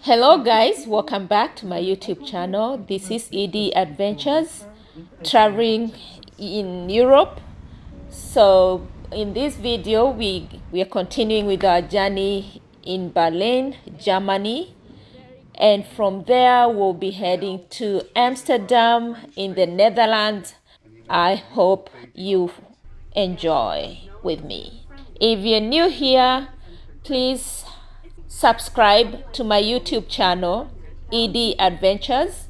Hello guys, welcome back to my YouTube channel. This is ED Adventures, traveling in Europe. So in this video we are continuing with our journey in Berlin, Germany, and from there we'll be heading to Amsterdam in the Netherlands. I hope you enjoy with me. If you're new here, please subscribe to my YouTube channel, ED Adventures.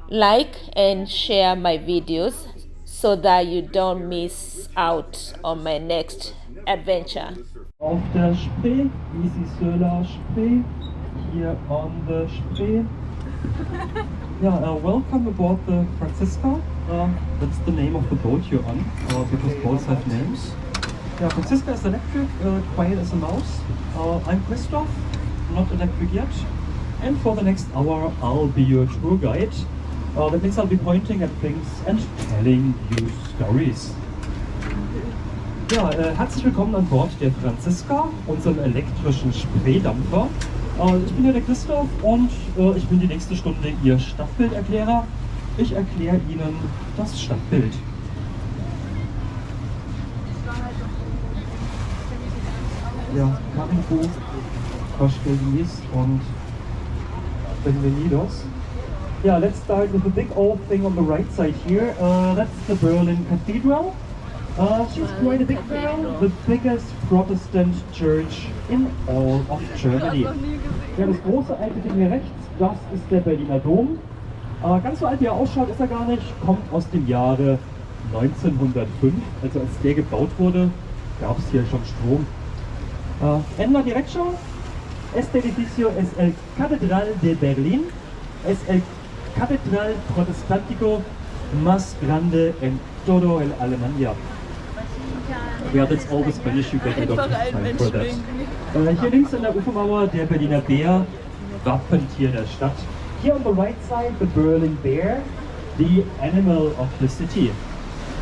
Like and share my videos so that you don't miss out on my next adventure. Auf der Spree, Easy Söller Spree, here on the Spree. Yeah, welcome aboard the Franziska. That's the name of the boat you're on, because boats have names. Yeah, Franziska is electric, quiet as a mouse. I'm Christoph, not electric yet. And for the next hour, I'll be your tour guide. That means I'll be pointing at things and telling you stories. Ja, herzlich willkommen an Bord der Franziska, unserem elektrischen Spreedampfer. Ich bin hier der Christoph und ich bin die nächste Stunde Ihr Stadtbilderklärer. Ich erkläre Ihnen das Stadtbild. Ja, Caribou, Costellis und Benvenidos. Yeah, let's start with the big old thing on the right side here. That's the Berlin Cathedral. She's quite a big girl, the biggest Protestant church in all of Germany. Ja, das große alte Ding hier rechts, das ist der Berliner Dom. Ganz so alt wie er ausschaut, ist er gar nicht, kommt aus dem Jahre 1905. Also als der gebaut wurde, gab es hier schon Strom. En la derecha, este edificio es el Catedral de Berlin. Es el Catedral Protestantico más grande en todo el Alemania. Yeah, that's all the Spanish you get, I don't have time for that. Hier links an der Ufermauer der Berliner Bär, Wappentier der Stadt. Here on the right side, the Berlin Bear, the animal of the city.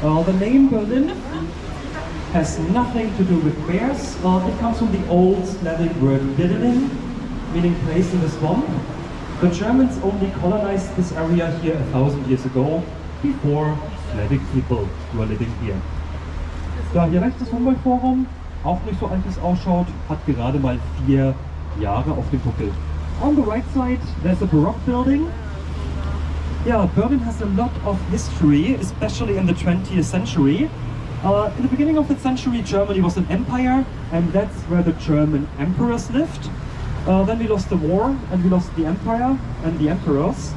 The name Berlin has nothing to do with bears. It comes from the old Slavic word Berlin, meaning place in the swamp. The Germans only colonized this area here 1,000 years ago, before Slavic people were living here. Ja, hier rechts das Humboldt-Forum, auch nicht so alt wie es ausschaut, hat gerade mal 4 Jahre auf dem Buckel. On the right side, there's a Baroque building. Yeah, Berlin has a lot of history, especially in the 20th century. In the beginning of the century, Germany was an empire, and that's where the German emperors lived. Then we lost the war, and we lost the empire and the emperors.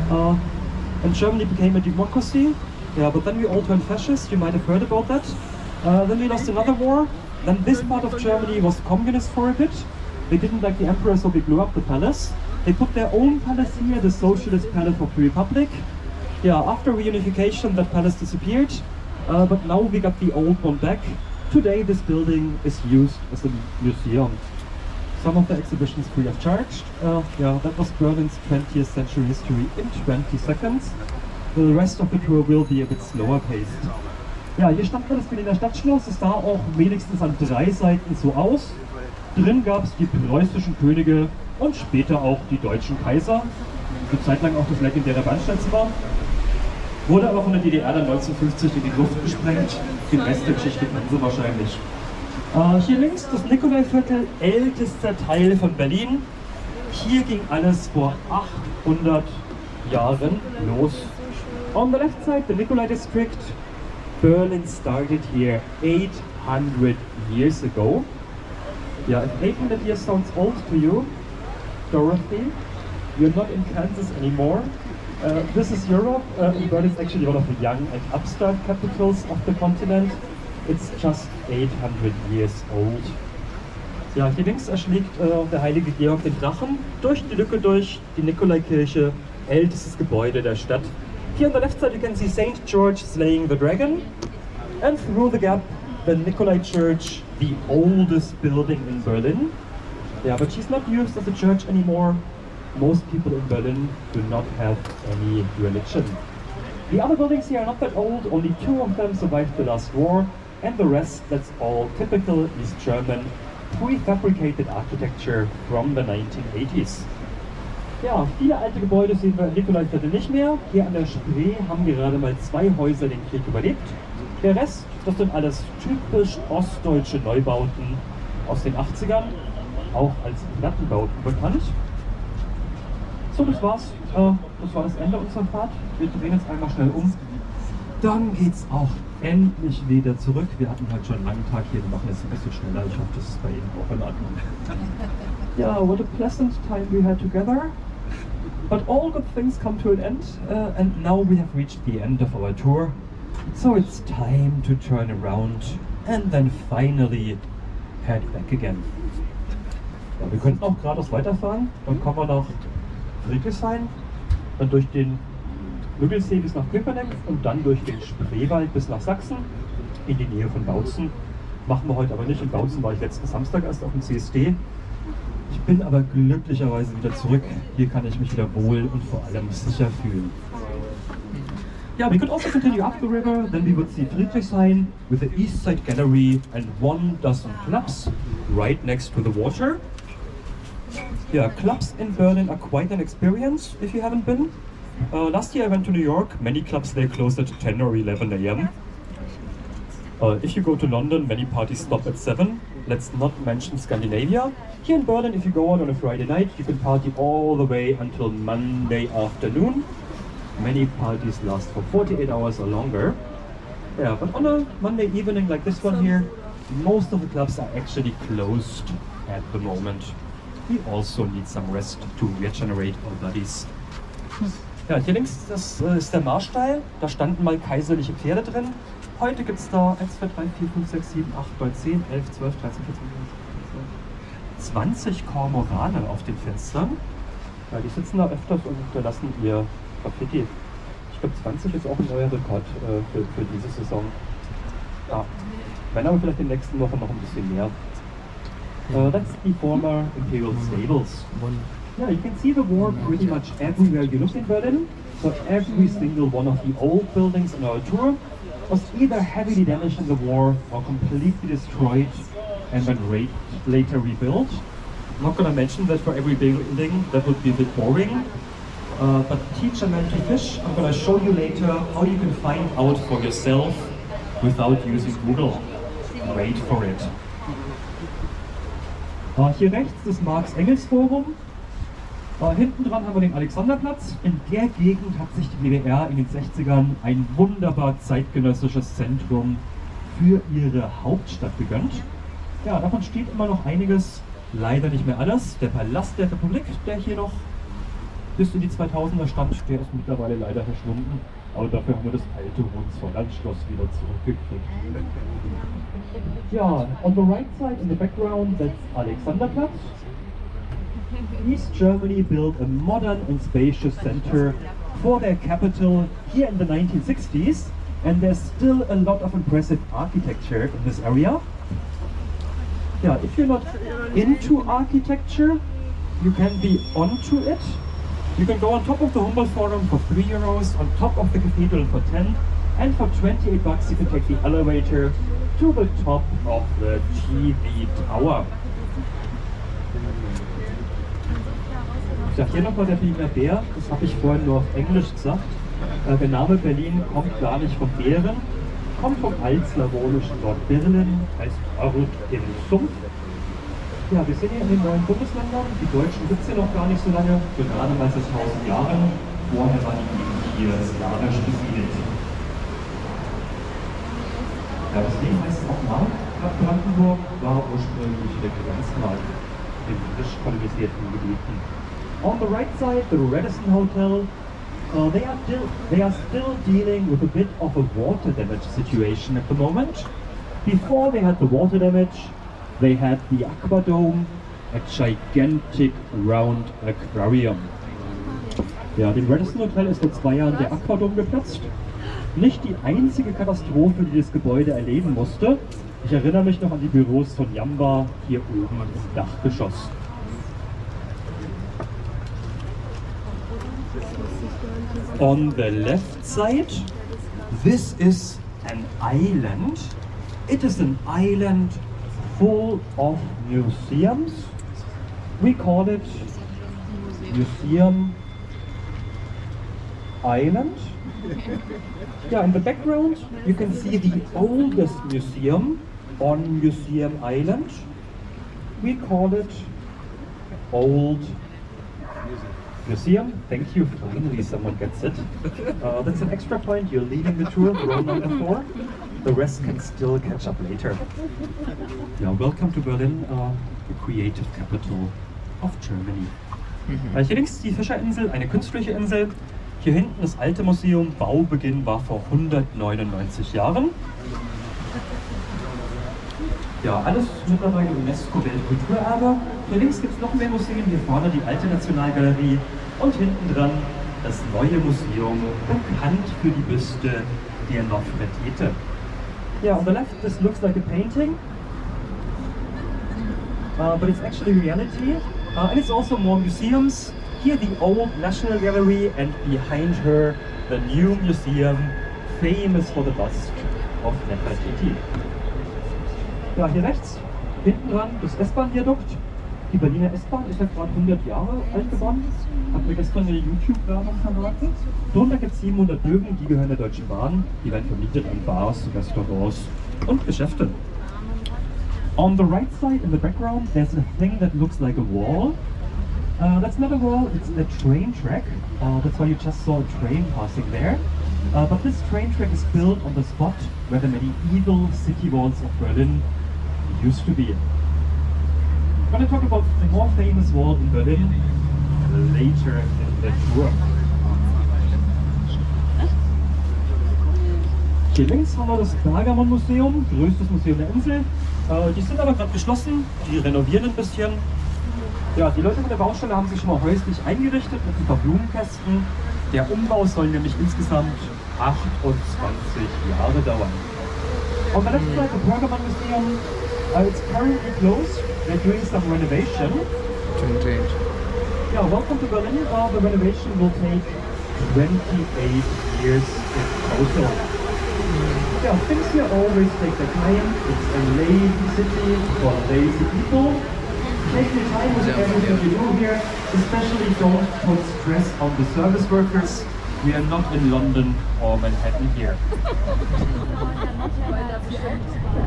And Germany became a democracy. Yeah, but then we all turned fascist, you might have heard about that. Then we lost another war. Then this part of Germany was communist for a bit. They didn't like the emperor, so they blew up the palace. They put their own palace here, the Socialist Palace of the Republic. Yeah, after reunification, that palace disappeared. But now we got the old one back. Today this building is used as a museum. Some of the exhibitions free of charge. Yeah, that was Berlin's 20th century history in 20 seconds. The rest of the tour will be a bit slower paced. Ja, hier stand das Berliner Stadtschloss. Es sah auch wenigstens an 3 Seiten so aus. Drin gab es die preußischen Könige und später auch die deutschen Kaiser. Eine Zeit lang auch das legendäre Bernsteinzimmer. Wurde aber von der DDR dann 1950 in die Luft gesprengt. Den Rest der Geschichte kennen Sie wahrscheinlich. Hier links das Nikolaiviertel, ältester Teil von Berlin. Hier ging alles vor 800 Jahren los. On the left side, the Nikolai district. Berlin started here 800 years ago. Yeah, if 800 years sounds old to you, Dorothy, you're not in Kansas anymore. This is Europe. Berlin is actually one of the young and upstart capitals of the continent. It's just 800 years old. Ja, hier links erschlägt der heilige Georg den Drachen durch die Lücke durch die Nikolaikirche, ältestes Gebäude der Stadt. Here on the left side you can see Saint George slaying the dragon, and through the gap the Nikolai Church, the oldest building in Berlin. Yeah, but she's not used as a church anymore. Most people in Berlin do not have any religion. The other buildings here are not that old, only 2 of them survived the last war, and the rest, that's all typical East German prefabricated architecture from the 1980s. Ja, viele alte Gebäude sehen wir in Nikolaiviertel nicht mehr. Hier an der Spree haben gerade mal 2 Häuser den Krieg überlebt. Der Rest, das sind alles typisch ostdeutsche Neubauten aus den 80ern, auch als Plattenbauten bekannt. So, das war's. Das war das Ende unserer Fahrt. Wir drehen jetzt einmal schnell um. Dann geht's auch endlich wieder zurück. Wir hatten heute schon einen langen Tag hier. Wir machen jetzt ein bisschen schneller. Ich hoffe, das ist bei Ihnen auch in Ordnung. Yeah, what a pleasant time we had together. But all good things come to an end. And now we have reached the end of our tour. So it's time to turn around and then finally head back again. Ja, wir könnten auch geradeaus weiterfahren. Dann kommen wir nach Friedrichshain, dann durch den Müggelsee bis nach Köpenick und dann durch den Spreewald bis nach Sachsen in die Nähe von Bautzen. Machen wir heute aber nicht. In Bautzen war ich letzten Samstag erst auf dem CSD. Ich bin aber glücklicherweise wieder zurück. Hier kann ich mich wieder wohl und vor allem sicher fühlen. Yeah, we could also continue up the river, then we would see Friedrichshain with the East Side Gallery and 12 clubs right next to the water. Yeah, clubs in Berlin are quite an experience if you haven't been. Last year I went to New York. Many clubs there closed at 10 or 11 a.m. If you go to London, many parties stop at 7. Let's not mention Scandinavia. Here in Berlin, if you go out on a Friday night, you can party all the way until Monday afternoon. Many parties last for 48 hours or longer. Yeah, but on a Monday evening like this one here, most of the clubs are actually closed at the moment. We also need some rest to regenerate our bodies. Ja, hier links, das ist der Marstall. Da standen mal kaiserliche Pferde drin. Heute gibt es da 1, 2, 3, 4, 5, 6, 7, 8, 9, 10, 11, 12, 13, 14, 15, 20 Kormorane auf den Fenstern. Ja, die sitzen da öfters und hinterlassen ihr Graffiti. Ich glaube 20 ist auch ein neuer Rekord für diese Saison. Ja, wenn aber vielleicht in den nächsten Wochen noch ein bisschen mehr. That's the former Imperial Stables. Yeah, you can see the war pretty much everywhere you look in Berlin. So every single one of the old buildings on our tour was either heavily damaged in the war or completely destroyed and then later rebuilt. I'm not going to mention that for every building, that would be a bit boring. But teach a man to fish. I'm going to show you later how you can find out for yourself without using Google. Wait for it. Hier rechts das Marx-Engels-Forum. Hinten dran haben wir den Alexanderplatz. In der Gegend hat sich die DDR in den 60ern ein wunderbar zeitgenössisches Zentrum für ihre Hauptstadt gegönnt. Ja, davon steht immer noch einiges, leider nicht mehr alles. Der Palast der Republik, der hier noch bis in die 2000er stand, der ist mittlerweile leider verschwunden. Aber dafür haben wir das alte Hohenzollern-Schloss wieder zurückgekriegt. Ja, on the right side in the background, that's Alexanderplatz. East Germany built a modern and spacious center for their capital here in the 1960s, and there's still a lot of impressive architecture in this area. Yeah, if you're not into architecture, you can be onto it. You can go on top of the Humboldt Forum for €3, on top of the cathedral for 10, and for 28 bucks you can take the elevator to the top of the TV Tower. Ich sage hier nochmal der Berliner Bär, das habe ich vorhin nur auf Englisch gesagt. Der Name Berlin kommt gar nicht vom Bären, kommt vom altslavonischen Wort Birlen, heißt Ort im Sumpf. Ja, wir sind hier in den neuen Bundesländern. Die Deutschen gibt es hier noch gar nicht so lange, für gerade mal seit 1000 Jahren. Vorher war die Gegend hier slawisch besiedelt. Ja, deswegen heißt es auch Mark. Brandenburg war ursprünglich der Grenzmarkt in frisch kolonisierten Gebieten. On the right side, the Radisson Hotel. They are still dealing with a bit of a water damage situation at the moment. Before they had the water damage, they had the Aquadome, a gigantic round aquarium. Ja, dem Radisson Hotel ist vor 2 Jahren der Aquadome geplatzt. Nicht die einzige Katastrophe, die das Gebäude erleben musste. Ich erinnere mich noch an die Büros von Jamba hier oben im Dachgeschoss. On the left side, this is an island. It is an island full of museums. We call it Museum Island. Yeah, in the background you can see the oldest museum on Museum Island. We call it Old Museum. Thank you, finally someone gets it. That's an extra point, you're leading the tour, row number 4. The rest can still catch up later. Yeah, welcome to Berlin, the creative capital of Germany. Hier links die Fischerinsel, eine künstliche Insel. Hier hinten das alte Museum, Baubeginn war vor 199 Jahren. Ja, alles mittlerweile UNESCO-Weltkulturerbe. Hier links gibt es noch mehr Museen, hier vorne die alte Nationalgalerie und hinten dran das neue Museum, bekannt für die Büste der Nofretete. Yeah, on the left this looks like a painting, but it's actually reality. And it's also more museums. Here the old National Gallery and behind her the new museum, famous for the bust of Nefertiti. Ja, hier rechts, hinten dran das S-Bahn-Viadukt. Die Berliner S-Bahn ist ja gerade 100 Jahre alt geworden. Hat mir gestern eine YouTube-Werbung verraten. Darunter gibt es 700 Bögen, die gehören der Deutschen Bahn. Die werden vermietet an Bars, Restaurants und Geschäften. On the right side in the background there's a thing that looks like a wall. That's not a wall, it's a train track. That's why you just saw a train passing there. But this train track is built on the spot where the medieval city walls of Berlin used to be. I'm going to talk about the more famous wall in Berlin later in the tour. Hier links haben wir das Pergamon-Museum, größtes Museum der Insel. Die sind aber gerade geschlossen, die renovieren ein bisschen. Ja, die Leute von der Baustelle haben sich schon mal häuslich eingerichtet mit ein paar Blumenkästen. Der Umbau soll nämlich insgesamt 28 Jahre dauern. On the left side, the Pergamon Museum, it's currently closed. They're doing some renovation. Yeah, welcome to Berlin. The renovation will take 28 years in total. Yeah, things here always take their time. It's a lazy city for lazy people. Take your time with everything you do here. Especially don't put stress on the service workers. We are not in London or Manhattan here.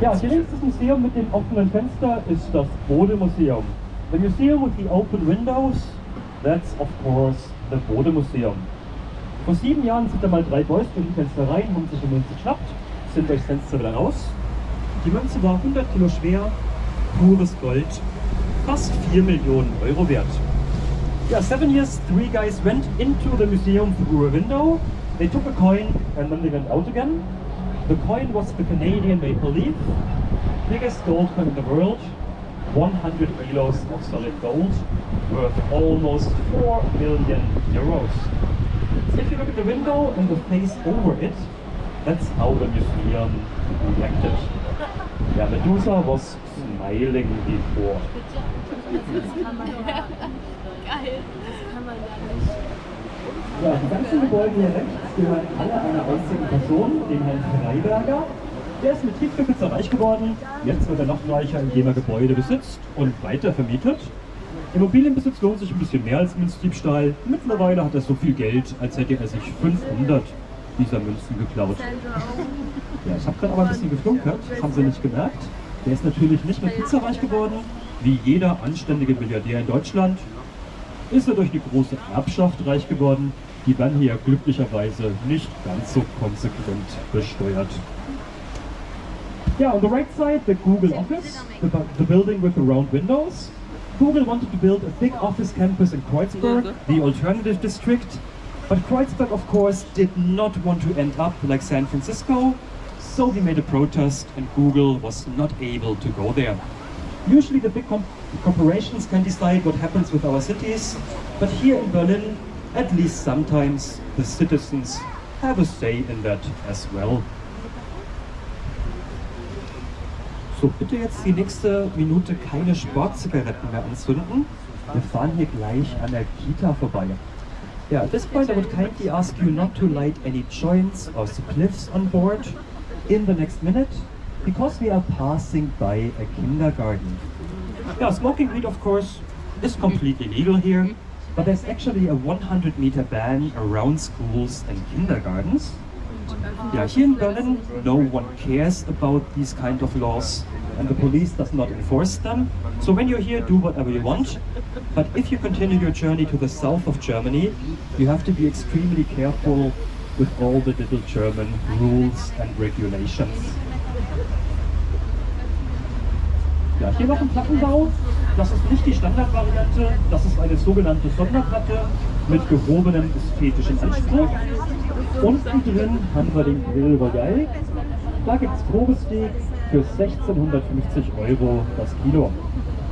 Ja, hier links das Museum mit dem offenen Fenster ist das Bode-Museum. The museum with the open windows, that's of course the Bode-Museum. Vor 7 Jahren sind da mal 3 Boys durch die Fenster rein, haben sich eine Münze geschnappt, sind durchs Fenster wieder raus. Die Münze war 100 Kilo schwer, pures Gold, fast 4 Millionen Euro wert. Yeah, 7 years, 3 guys went into the museum through a window. They took a coin and then they went out again. The coin was the Canadian maple leaf, biggest gold coin in the world, 100 kilos of solid gold, worth almost 4 million euros. If you look at the window and the face over it, that's how the museum reacted. Yeah, Medusa was smiling before. Ja, die ganzen Gebäude hier rechts gehören alle einer einzigen Person, dem Herrn Freiberger. Der ist mit Tiefkühlpizza reich geworden. Jetzt wird er noch reicher, indem er Gebäude besitzt und weiter vermietet. Immobilienbesitz lohnt sich ein bisschen mehr als Münzdiebstahl. Mittlerweile hat er so viel Geld, als hätte er sich 500 dieser Münzen geklaut. Ja, ich habe gerade aber ein bisschen geflunkert, das haben Sie nicht gemerkt. Der ist natürlich nicht mit Pizza reich geworden, wie jeder anständige Milliardär in Deutschland. Ist er durch die große Erbschaft reich geworden, die werden hier glücklicherweise nicht ganz so konsequent besteuert. Yeah, on the right side, the Google office, the building with the round windows. Google wanted to build a big office campus in Kreuzberg, the alternative district. But Kreuzberg, of course, did not want to end up like San Francisco, so we made a protest and Google was not able to go there. Usually the big corporations can decide what happens with our cities, but here in Berlin, at least sometimes, the citizens have a say in that as well. So, bitte jetzt die nächste Minute keine Sportzigaretten mehr anzünden. Wir fahren hier gleich an der Kita vorbei. Yeah, at this point I would kindly ask you not to light any joints or spliffs on board in the next minute, because we are passing by a kindergarten. Yeah, smoking weed of course is completely legal here. but there's actually a 100-meter ban around schools and kindergartens. Yeah, here in Berlin, no one cares about these kind of laws, and the police does not enforce them. So when you're here, do whatever you want. But if you continue your journey to the south of Germany, you have to be extremely careful with all the little German rules and regulations. Ja, hier noch ein Plattenbau. Das ist nicht die Standardvariante, das ist eine sogenannte Sonderplatte mit gehobenem ästhetischen Anspruch. Unten drin haben wir den Grill Royal. Da gibt es Probesteak für 1650 € das Kilo.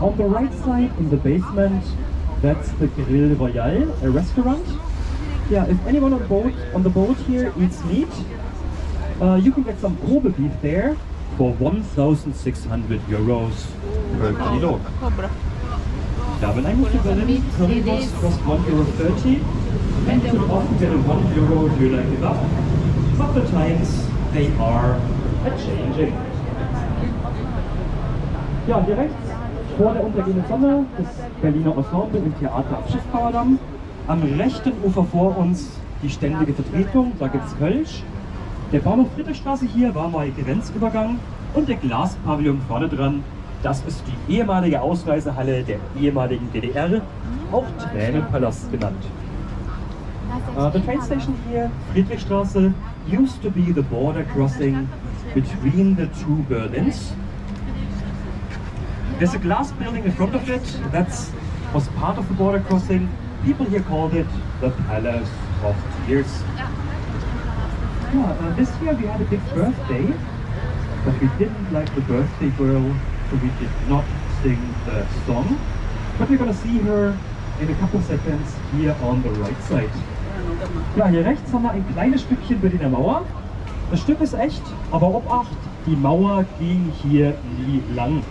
On the right side in the basement, that's the Grill Royal, a restaurant. Yeah, if anyone on the boat here eats meat, you can get some Probe beef there for 1,600 € per kilo. Yeah, when I moved to Berlin, currywurst cost 1,30 €, and you could often get a €1 Döner kebab. But the times, they are a-changing. Ja, hier rechts, vor der untergehenden Sonne, das Berliner Ensemble im Theater am Schiffbauerdamm. Am rechten Ufer vor uns die ständige Vertretung, da gibt es Kölsch. Der Bahnhof Friedrichstraße hier war mal Grenzübergang und der Glaspavillon vorne dran, das ist die ehemalige Ausreisehalle der ehemaligen DDR, auch Tränenpalast genannt. The train station here, Friedrichstraße, used to be the border crossing between the two Berlins. There's a glass building in front of it that was part of the border crossing. People here called it the Palace of Tears. Yeah, this year we had a big birthday, but we didn't like the birthday girl, so we did not sing the song. But we're gonna see her in a couple seconds here on the right side. Ja, hier rechts haben wir ein kleines Stückchen Berliner Mauer. Das Stück ist echt, aber Obacht, die Mauer ging hier nie lang.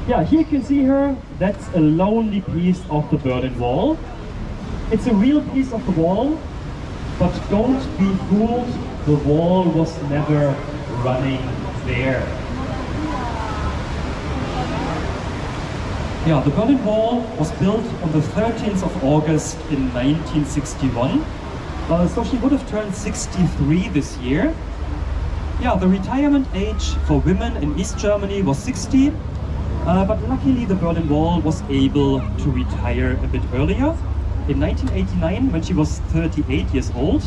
Yeah, here you can see her. That's a lonely piece of the Berlin Wall. It's a real piece of the wall, but don't be fooled, the wall was never running there. Yeah, the Berlin Wall was built on the 13th of August in 1961. So she would have turned 63 this year. Yeah, the retirement age for women in East Germany was 60, but luckily the Berlin Wall was able to retire a bit earlier. In 1989, when she was 38 years old.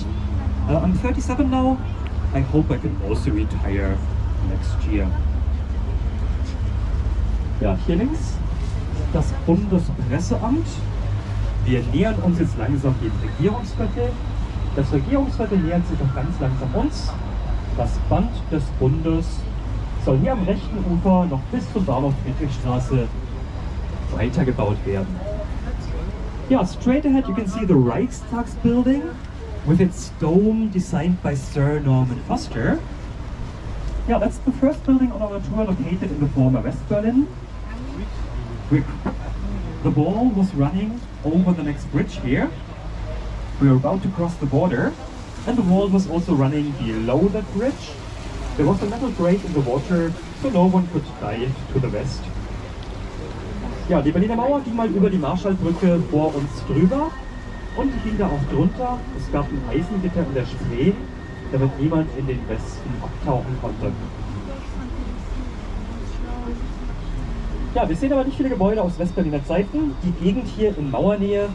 I'm 37 now. I hope I can also retire next year. Ja, hier links das Bundespresseamt. Wir nähern uns jetzt langsam dem Regierungsviertel. Das Regierungsviertel nähert sich auch ganz langsam uns. Das Band des Bundes soll hier am rechten Ufer noch bis zum Bahnhof Friedrichstraße weitergebaut werden. Yeah, straight ahead you can see the Reichstagsbuilding with its dome designed by Sir Norman Foster. Yeah, that's the first building on our tour located in the former West Berlin. The ball was running over the next bridge here. We were about to cross the border, and the wall was also running below that bridge. There was a metal grate in the water, so no one could dive to the west. Ja, die Berliner Mauer ging mal über die Marschallbrücke vor uns drüber und die ging da auch drunter. Es gab ein Eisengitter in der Spree, damit niemand in den Westen abtauchen konnte. Ja, wir sehen aber nicht viele Gebäude aus Westberliner Zeiten. Die Gegend hier in Mauernähe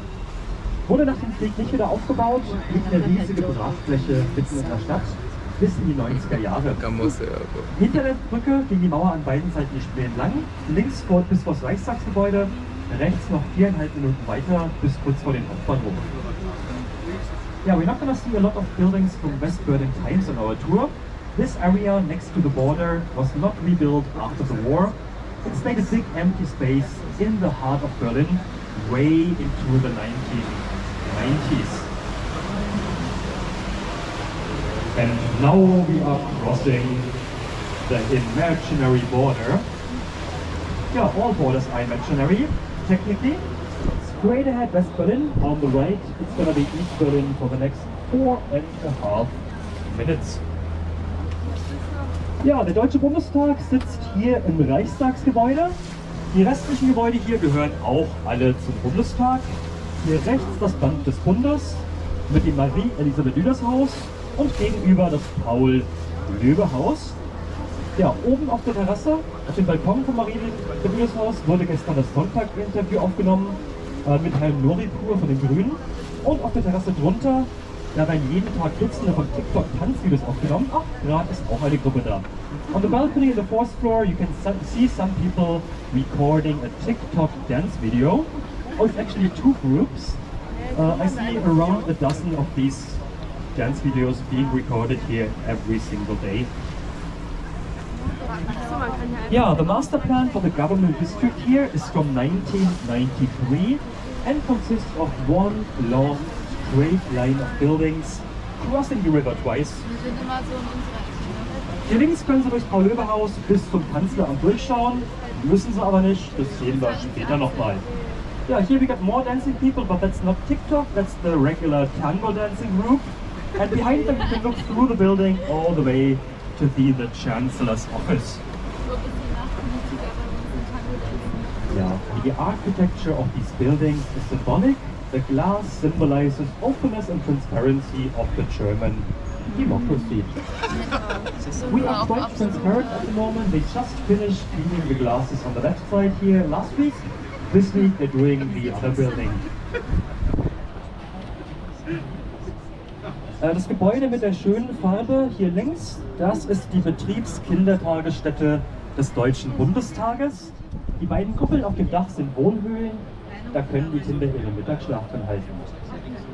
wurde nach dem Krieg nicht wieder aufgebaut, liegt eine riesige Brachfläche mitten in der Stadt bis in die 90er Jahre. Hinter der Brücke ging die Mauer an beiden Seiten die Spree entlang, links bis vor das Reichstagsgebäude, rechts noch 4,5 Minuten weiter bis kurz vor den Hauptbahnhof. Yeah, we're not going to see a lot of buildings from West Berlin times on our tour. This area next to the border was not rebuilt after the war. It stayed a big empty space in the heart of Berlin way into the 1990s. And now we are crossing the imaginary border. Yeah, all borders are imaginary, technically. Straight ahead West Berlin, on the right it's gonna be East Berlin for the next 4,5 minutes. Ja, der Deutsche Bundestag sitzt hier im Reichstagsgebäude. Die restlichen Gebäude hier gehören auch alle zum Bundestag. Hier rechts das Band des Bundes mit dem Marie-Elisabeth-Lüders-Haus und gegenüber das Paul-Löbe-Haus. Ja, oben auf der Terrasse, auf dem Balkon vom Marie-Elisabeth-Lüders-Haus, wurde gestern das Sonntag-Interview aufgenommen mit Herrn Noripur von den Grünen. Und auf der Terrasse drunter, da werden jeden Tag Dutzende von TikTok-Tanzvideos aufgenommen. Ach, gerade ist auch eine Gruppe da. On the balcony in the fourth floor, you can see some people recording a TikTok dance video. Oh, it's actually two groups. I see around a dozen of these dance videos being recorded here every single day. Yeah, the master plan for the government district here is from 1993 and consists of one long straight line of buildings crossing the river twice. Hier links können Sie durchs Paul-Löbe-Haus bis zum Kanzleramt durchschauen, müssen Sie aber nicht, das sehen wir später nochmal. Yeah, here we got more dancing people, but that's not TikTok, that's the regular tango dancing group. And behind them you can look through the building all the way to the Chancellor's office. Yeah, the architecture of these buildings is symbolic. The glass symbolizes openness and transparency of the German democracy. We are quite transparent at the moment. They just finished cleaning the glasses on the left side here last week. This week they're doing the other building. Das Gebäude mit der schönen Farbe hier links, das ist die Betriebskindertagesstätte des Deutschen Bundestages. Die beiden Kuppeln auf dem Dach sind Wohnhöhlen, da können die Kinder ihren Mittagsschlaf drin halten.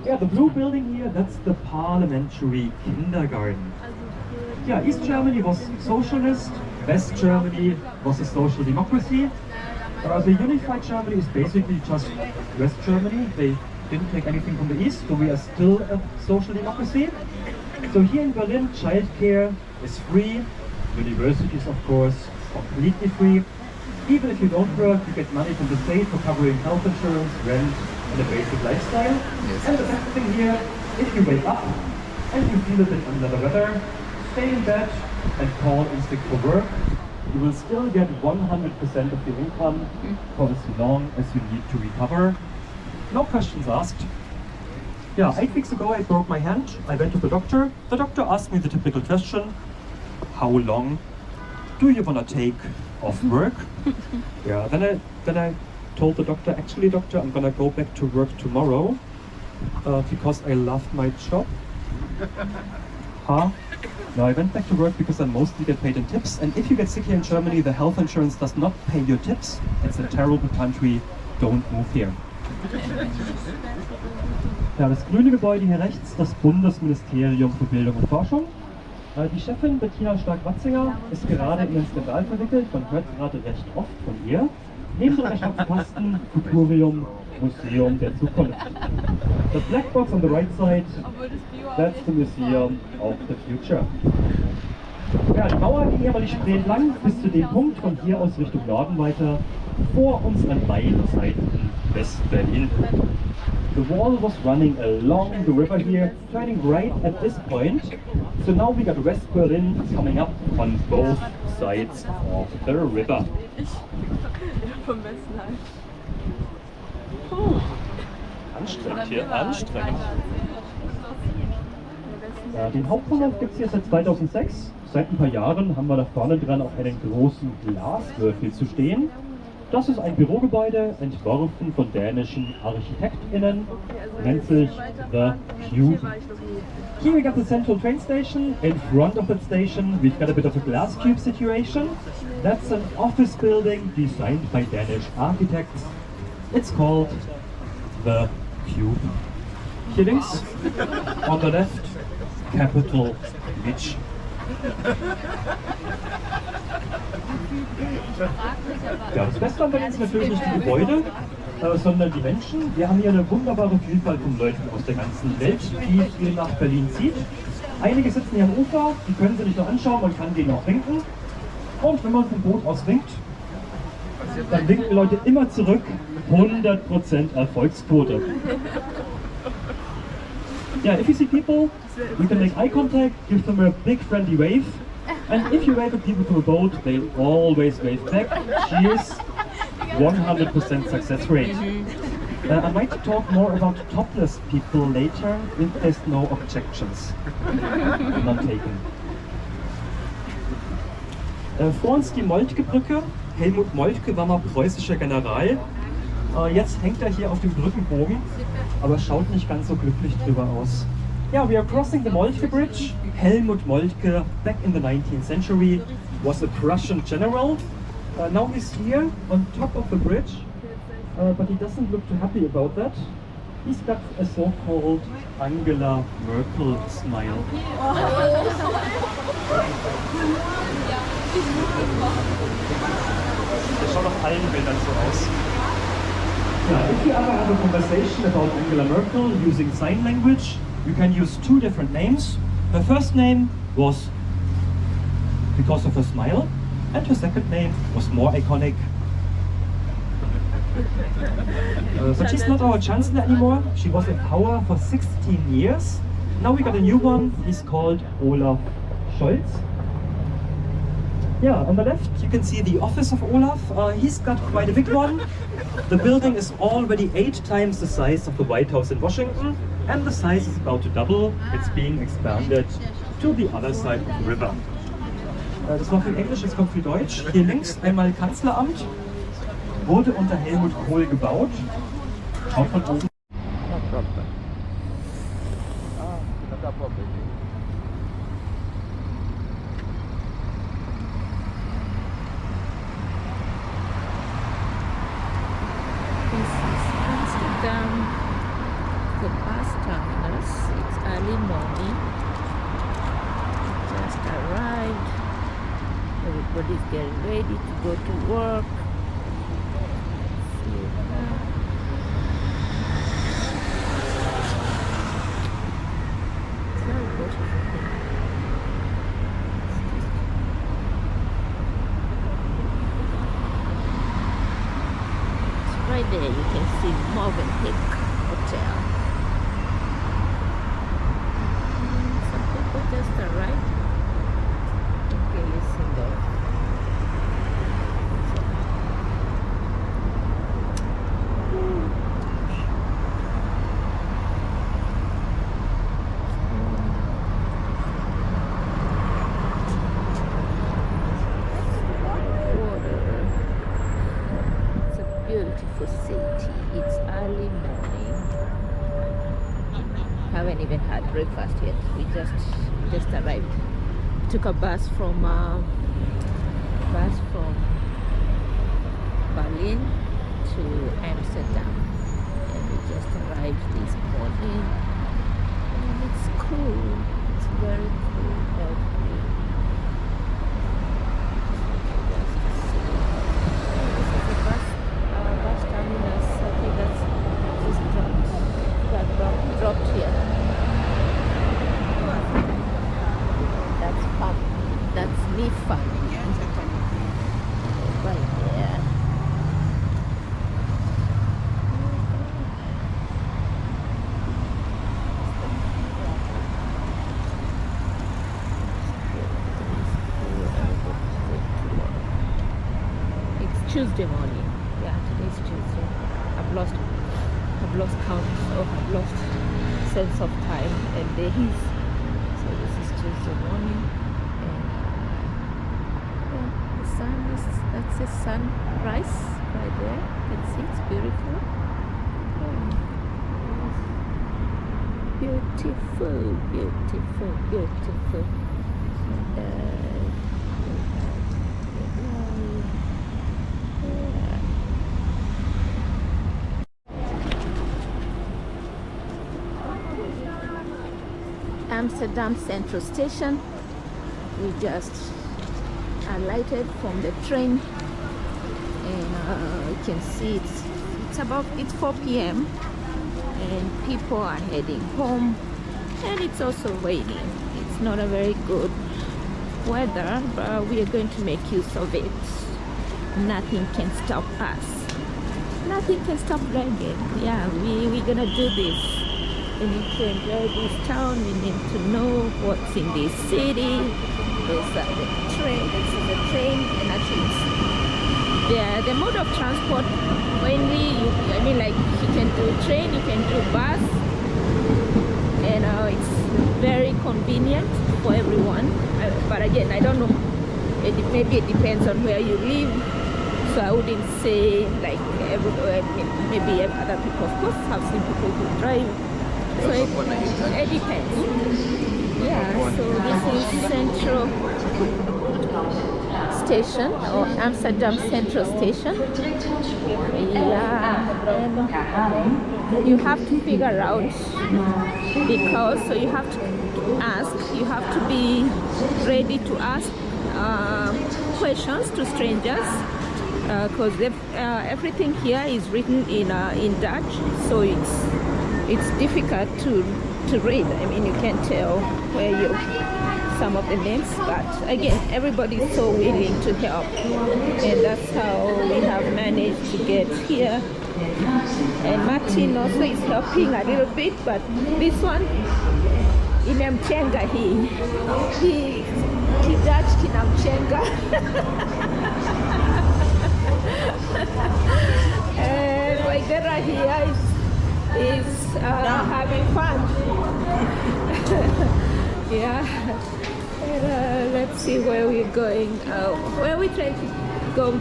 Yeah, the blue building here, that's the parliamentary kindergarten. Yeah, East Germany was socialist, West Germany was a social democracy. The unified Germany is basically just West Germany. They didn't take anything from the East, so we are still a social democracy. So here in Berlin, childcare is free. Universities, of course, completely free. Even if you don't work, you get money from the state for covering health insurance, rent, and a basic lifestyle. Yes. And the best thing here, if you wake up and you feel a bit under the weather, stay in bed and call in sick for work. You will still get 100% of your income for as long as you need to recover. No questions asked. Yeah, 8 weeks ago I broke my hand. I went to the doctor. The doctor asked me the typical question, how long do you want to take off work? Yeah, then I told the doctor, actually doctor, I'm gonna go back to work tomorrow because I love my job. Huh? No, I went back to work because I mostly get paid in tips, and if you get sick here in Germany, the health insurance does not pay your tips. It's a terrible country. Don't move here. Ja, das grüne Gebäude hier rechts, das Bundesministerium für Bildung und Forschung. Die Chefin Bettina Stark-Watzinger ist gerade in den Skandal verwickelt. Man hört gerade recht oft von ihr. Neben dem Rechnungskasten Futurium, Museum der Zukunft. The black box on the right side, that's the Museum of the Future. Ja, die Mauer ging hier mal die Spree entlang bis zu dem Punkt, von hier aus Richtung Norden weiter. Vor uns an beiden Seiten West-Berlin. The wall was running along the river here, turning right at this point. So now we got West Berlin coming up on both sides of the river. Anstrengend hier, anstrengend. Ja, den Hauptbahnhof gibt es hier seit 2006. Seit ein paar Jahren haben wir da vorne dran auch einen großen Glaswürfel zu stehen. Das ist ein Bürogebäude, entworfen von dänischen ArchitektInnen, nennt sich The Cube. Here we got the central train station. In front of that station we've got a bit of a glass cube situation. That's an office building designed by Danish architects. It's called The Cube. Hier links, on the left, Capital Beach. Ja, das Beste an Berlin ist natürlich nicht die Gebäude, sondern die Menschen. Wir haben hier eine wunderbare Vielfalt von Leuten aus der ganzen Welt, die hier nach Berlin zieht. Einige sitzen hier am Ufer, die können sie nicht nur anschauen, man kann denen auch winken. Und wenn man vom Boot aus winkt, dann winken die Leute immer zurück. 100% Erfolgsquote. Yeah, if you see people, you can make eye contact, give them a big friendly wave. And if you wave at people from a boat, they'll always wave back. Cheers. 100% success rate. I might talk more about topless people later if there's no objections. Not taken. Vor uns die Moltke-Brücke. Helmut Moltke war mal preußischer General. Jetzt hängt er hier auf dem Brückenbogen, aber schaut nicht ganz so glücklich drüber aus. Yeah, we are crossing the Moltke Bridge. Helmut Moltke, back in the 19th century, was a Prussian general. Now he's here on top of the bridge, but he doesn't look too happy about that. He's got a so-called Angela Merkel smile. Das schaut auf allen Bildern so aus. Yeah, if you ever have a conversation about Angela Merkel using sign language, you can use two different names. Her first name was because of her smile, and her second name was more iconic. But she's not our chancellor anymore. She was in power for 16 years. Now we got a new one. He's called Olaf Scholz. Yeah, on the left you can see the office of Olaf. He's got quite a big one. The building is already 8 times the size of the White House in Washington, and the size is about to double. It's being expanded to the other side of the river. Das war viel Englisch, jetzt kommt viel Deutsch. Hier links einmal Kanzleramt. Wurde unter Helmut Kohl gebaut. Schaut von oben. No problem. This is Amsterdam, the bus terminus. It's early morning. Just arrived. Everybody's getting ready to go to work. Right there you can see Movenpick Hotel. Some people just arrived. Okay, you see there. Beautiful city. It's early morning. Haven't even had breakfast yet. We just arrived. Took a bus from Berlin to Amsterdam, and we just arrived this morning. And it's cool. It's very cool. Very cool. Dropped here. That's fun. That's me fun. Right there. It's Tuesday morning. Yeah, today's Tuesday. I've lost count, so I've lost sense of time and days. So this is Tuesday morning, and yeah, the sun that's the sunrise right there. You can see it's beautiful. Beautiful, beautiful, beautiful. Amsterdam Central Station. We just alighted from the train, and you can see it's 4 p.m. and people are heading home, and it's also raining. It's not a very good weather, but we are going to make use of it. Nothing can stop us. Nothing can stop dragging. Yeah, we're gonna do this. We need to enjoy this town. We need to know what's in this city. Those are the train. This is the train, and actually the mode of transport mainly, I mean, like you can do train, you can do bus, and it's very convenient for everyone. But again, I don't know, maybe it depends on where you live, so I wouldn't say like everywhere. Maybe other people, of course, have seen people who drive, so it depends. Yeah, so this is Central Station, or Amsterdam Central Station. Yeah, and you have to figure out, because so you have to ask, you have to be ready to ask questions to strangers, because everything here is written in Dutch, so it's difficult to read. I mean, you can't tell where some of the names, but again, everybody is so willing to help, and that's how we have managed to get here. And Martin also is helping a little bit, but this one inamchenga, he Dutch kinamchenga. And Waigera here is having fun. Yeah. And, let's see where we're going. Where are we trying to go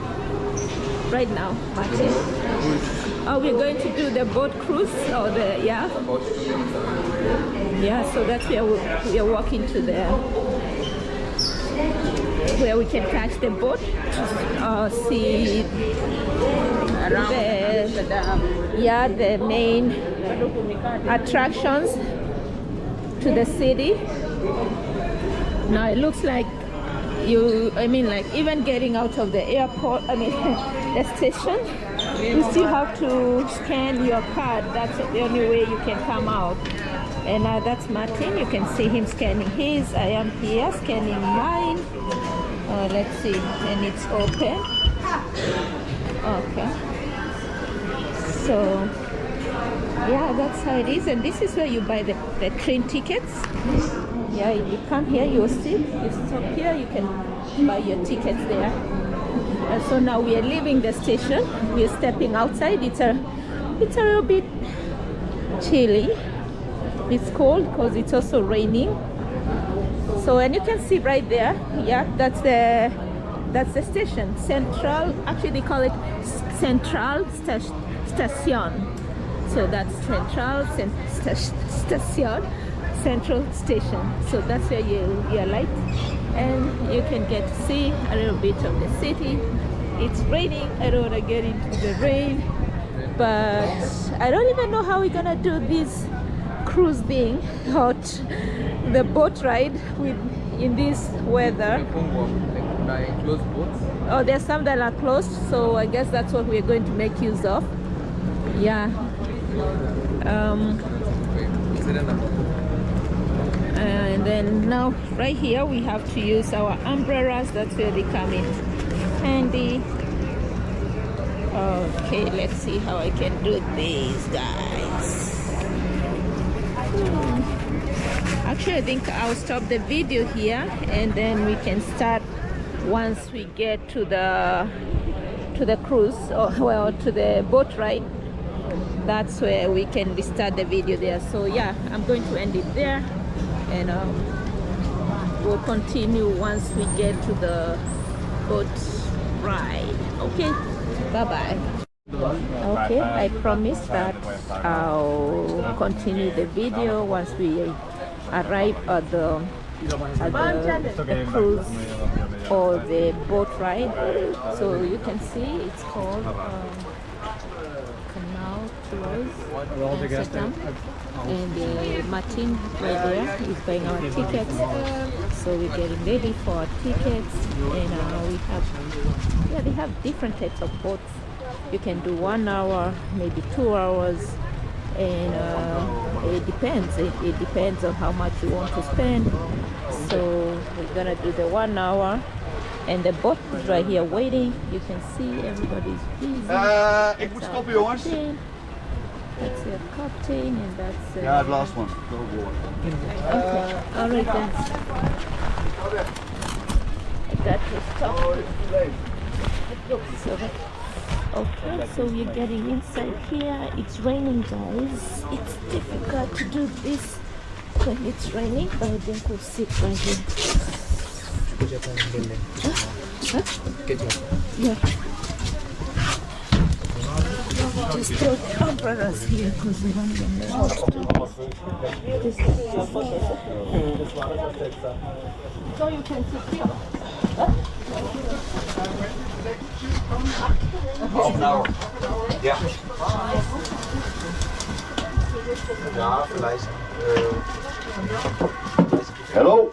right now, Martin? Oh, we're going to do the boat cruise, or the yeah. So that's where we are walking to where we can catch the boat to see the main attractions to the city. Now it looks like like even getting out of the airport, the station, you still have to scan your card. That's the only way you can come out. And that's Martin. You can see him scanning his. I am here scanning mine. Let's see, and it's open. Okay. So yeah, that's how it is. And this is where you buy the train tickets. Yeah, you come here, you see, you stop here, you can buy your tickets there. And so now we are leaving the station. We are stepping outside. It's a little bit chilly. It's cold because it's also raining. So, and you can see right there, yeah, that's the station. Central, actually they call it Central Station. So that's Central Station. Central Station. So that's where you alight, and you can get to see a little bit of the city. It's raining. I don't want to get into the rain, but I don't even know how we're gonna do this cruise thing, or the boat ride in this weather. Oh, there's some that are closed, so I guess that's what we're going to make use of. Yeah. And then now right here we have to use our umbrellas. That's where they come in handy. Okay, let's see how I can do these, guys. Actually, I think I'll stop the video here, and then we can start once we get to the cruise, or well, to the boat ride. That's where we can restart the video there. So yeah, I'm going to end it there, and we'll continue once we get to the boat ride. Okay, bye bye. Okay, I promise that I'll continue the video once we arrive at the cruise or the boat ride. So you can see it's called Canal Tours Amsterdam, and Martin right there is buying our tickets. So we're getting ready for our tickets, and we have, they have different types of boats. You can do 1 hour, maybe 2 hours, and it depends. It depends on how much you want to spend. So we're gonna do the 1 hour, and the boat is right here waiting. You can see everybody's busy. Ik moet stoppen, jongens. That's the captain, and that's Ja, the last one. okay. All right then. I got to stop. So, okay, so we're getting inside here. It's raining, guys. It's difficult to do this when it's raining, but I think we'll sit right here. Huh? Yeah. Just throw the umbrellas here because we want them out to this. So you can sit here. Half an hour. Ja. Ja, vielleicht. Hello.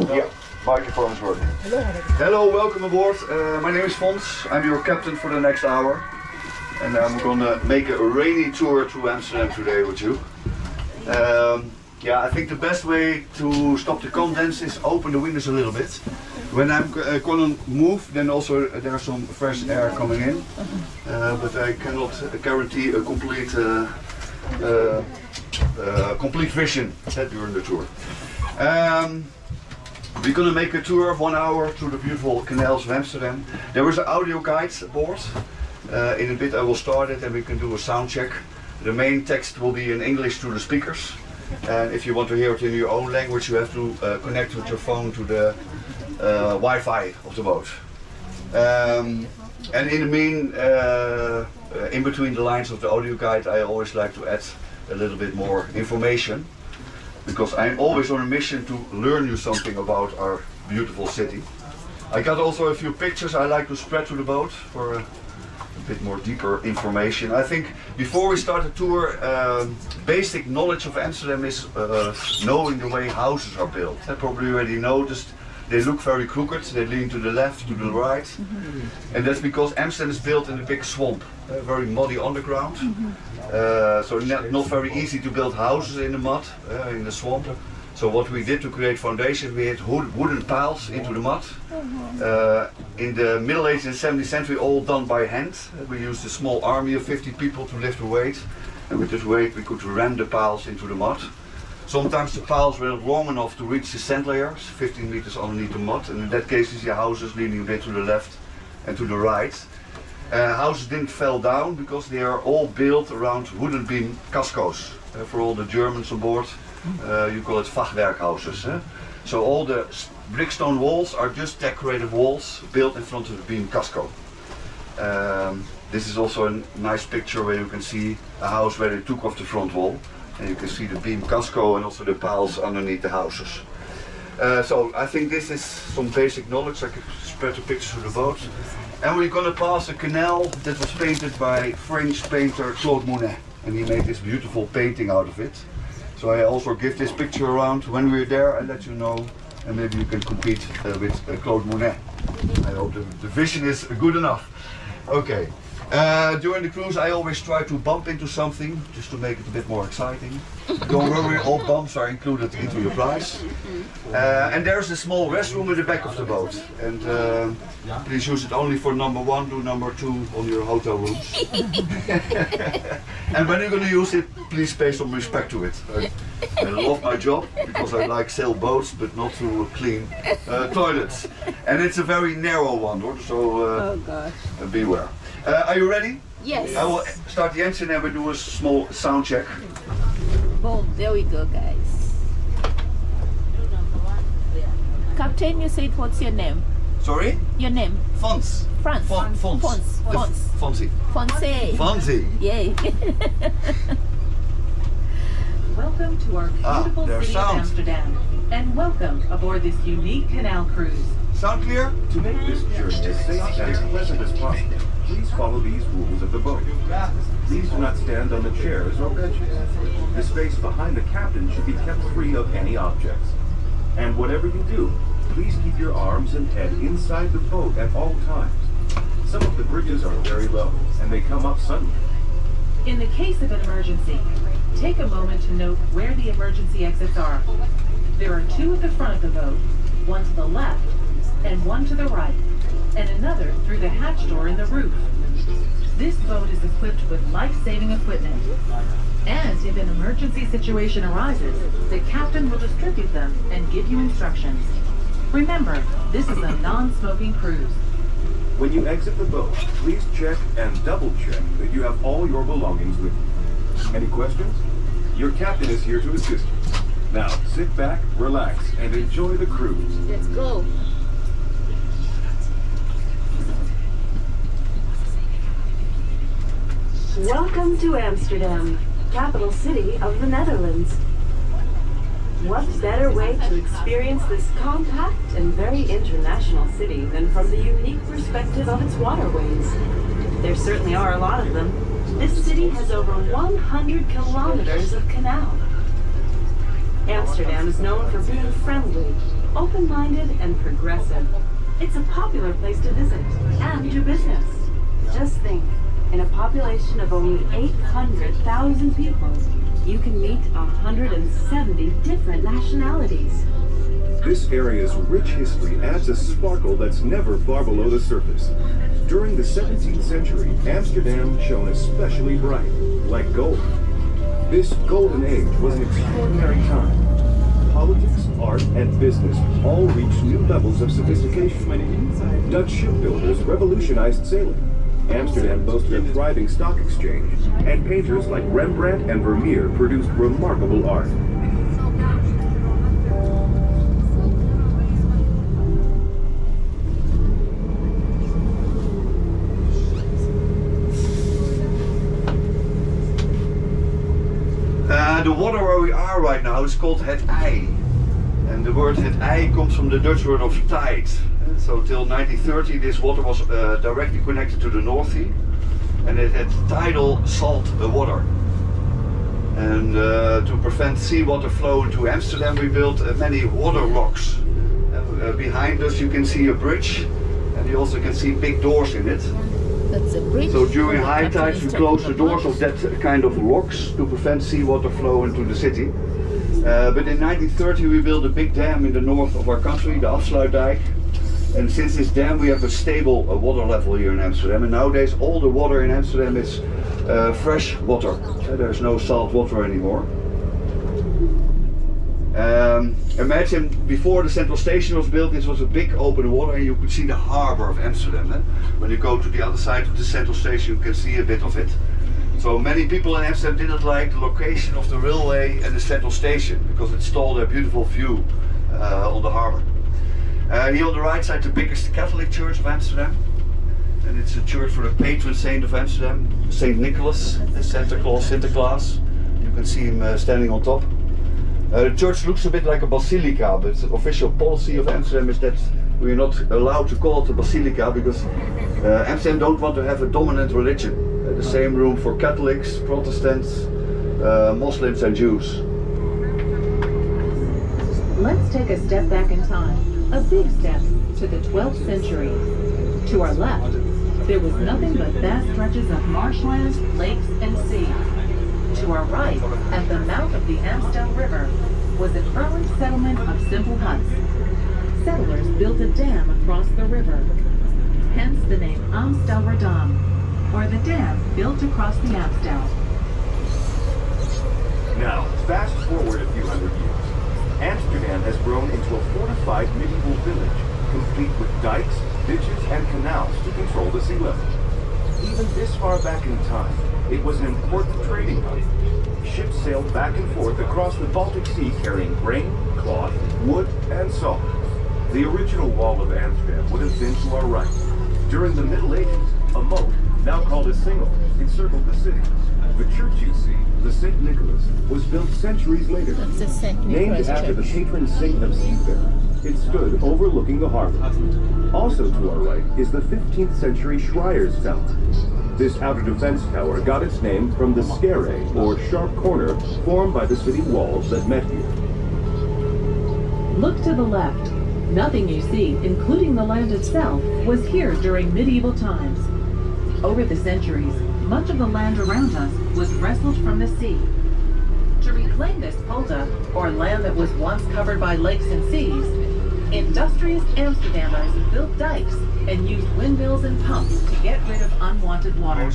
Yeah, microphone is working. Hello, welcome aboard. My name is Fons. I'm your captain for the next hour. And I'm gonna make a rainy tour to Amsterdam today with you. Yeah, I think the best way to stop the condense is open the windows a little bit. When I'm gonna move, then also there's some fresh air coming in. But I cannot guarantee a complete vision during the tour. We're gonna make a tour of 1 hour through the beautiful canals of Amsterdam. There is an audio guide aboard. In a bit I will start it and we can do a sound check. The main text will be in English to the speakers. And if you want to hear it in your own language, you have to connect with your phone to the Wi-Fi of the boat. And in between the lines of the audio guide, I always like to add a little bit more information, because I'm always on a mission to learn you something about our beautiful city. I got also a few pictures I like to spread to the boat for a bit more deeper information. I think before we start the tour, basic knowledge of Amsterdam is knowing the way houses are built. I probably already noticed they look very crooked, they lean to the left, to the right. And that's because Amsterdam is built in a big swamp, very muddy underground. So not very easy to build houses in the mud, in the swamp. So what we did to create foundations, we had wooden piles into the mud. In the Middle Ages and 17th century, all done by hand. We used a small army of 50 people to lift the weight. And with this weight we could ram the piles into the mud. Sometimes the piles were long enough to reach the sand layers, 15 meters underneath the mud. And in that case you see houses leaning a bit to the left and to the right. Houses didn't fall down because they are all built around wooden beam casco's. For all the Germans on board, you call it Fachwerkhouses. So all the brickstone walls are just decorative walls built in front of the beam casco. This is also a nice picture where you can see a house where they took off the front wall. And you can see the beam casco and also the piles underneath the houses. So I think this is some basic knowledge. I can spread the pictures to the boat. And we're going to pass a canal that was painted by French painter Claude Monet. And he made this beautiful painting out of it. So I also give this picture around. When we're there, I'll let you know. And maybe you can compete with Claude Monet. I hope the vision is good enough. Okay. During the cruise I always try to bump into something, just to make it a bit more exciting. Don't worry, all bumps are included into your price. And there's a small restroom in the back of the boat. And please use it only for number 1 to number 2 on your hotel rooms. And when you're going to use it, please pay some respect to it. I love my job because I like sail boats, but not to clean toilets. And it's a very narrow one, so beware. Are you ready? Yes. I will start the engine and we do a small sound check. Boom, there we go, guys. Captain, you said what's your name? Sorry? Your name? Fons. Franz. Fons. Fonzie. Fonzie. Yay. Welcome to our beautiful there's city of sound. Amsterdam, and welcome aboard this unique canal cruise. Sound clear? To make this journey as safe and as pleasant as possible, please follow these rules of the boat. Please do not stand on the chairs or benches. The space behind the captain should be kept free of any objects. And whatever you do, please keep your arms and head inside the boat at all times. Some of the bridges are very low, and they come up suddenly. In the case of an emergency, take a moment to note where the emergency exits are. There are 2 at the front of the boat, 1 to the left, and 1 to the right, and another through the hatch door in the roof. This boat is equipped with life-saving equipment, and if an emergency situation arises, the captain will distribute them and give you instructions. Remember, this is a non-smoking cruise. When you exit the boat, please check and double check that you have all your belongings with you. Any questions? Your captain is here to assist you. Now, sit back, relax, and enjoy the cruise. Let's go. Welcome to Amsterdam, capital city of the Netherlands. What better way to experience this compact and very international city than from the unique perspective of its waterways? There certainly are a lot of them. This city has over 100 kilometers of canal. Amsterdam is known for being friendly, open-minded, and progressive. It's a popular place to visit and do business. Just think, in a population of only 800,000 people, you can meet 170 different nationalities. This area's rich history adds a sparkle that's never far below the surface. During the 17th century, Amsterdam shone especially bright, like gold. This golden age was an extraordinary time. Politics, art, and business all reached new levels of sophistication. Dutch shipbuilders revolutionized sailing. Amsterdam boasted a thriving stock exchange, and painters like Rembrandt and Vermeer produced remarkable art. The water where we are right now is called het IJ. And the word het IJ comes from the Dutch word of tide. So till 1930 this water was directly connected to the North Sea. And it had tidal salt water. And to prevent seawater flow into Amsterdam we built many water locks. Behind us you can see a bridge. And you also can see big doors in it. That's a bridge. So during high tides we close the doors of that kind of locks to prevent seawater flow into the city. But in 1930 we built a big dam in the north of our country, the Afsluitdijk. And since this dam we have a stable water level here in Amsterdam. And nowadays all the water in Amsterdam is fresh water. There's no salt water anymore. Imagine before the central station was built, this was a big open water and you could see the harbor of Amsterdam. When you go to the other side of the central station you can see a bit of it. So many people in Amsterdam didn't like the location of the railway and the central station because it stole their beautiful view on the harbor. Here on the right side the biggest Catholic church of Amsterdam. And it's a church for the patron saint of Amsterdam, Saint Nicholas, the Santa Claus. You can see him standing on top. The church looks a bit like a basilica, but the official policy of Amsterdam is that we're not allowed to call it a basilica because Amsterdam don't want to have a dominant religion. The same room for Catholics, Protestants, Muslims and Jews. Let's take a step back in time, a big step to the 12th century. To our left, there was nothing but vast stretches of marshland, lakes, and sea. To our right, at the mouth of the Amstel River, was an early settlement of simple huts. Settlers built a dam across the river, hence the name Amsterdam, or the dam built across the Amstel. Now, fast forward a few hundred years. Amsterdam has grown into a fortified medieval village, complete with dikes, ditches, and canals to control the sea level. Even this far back in time, it was an important trading hub. Ships sailed back and forth across the Baltic Sea carrying grain, cloth, wood, and salt. The original wall of Amsterdam would have been to our right. During the Middle Ages, a moat, now called a singel, encircled the city. The church you see, the St. Nicholas, was built centuries later. That's the St. Named Nicholas after the Church. patron saint of seafarers, it stood overlooking the harbor. Also to our right is the 15th century Schreier's Tower. This outer defense tower got its name from the scare, or sharp corner, formed by the city walls that met here. Look to the left. Nothing you see, including the land itself, was here during medieval times. Over the centuries, much of the land around us was wrestled from the sea. To reclaim this polder, or land that was once covered by lakes and seas, industrious Amsterdammers built dikes and used windmills and pumps to get rid of unwanted water.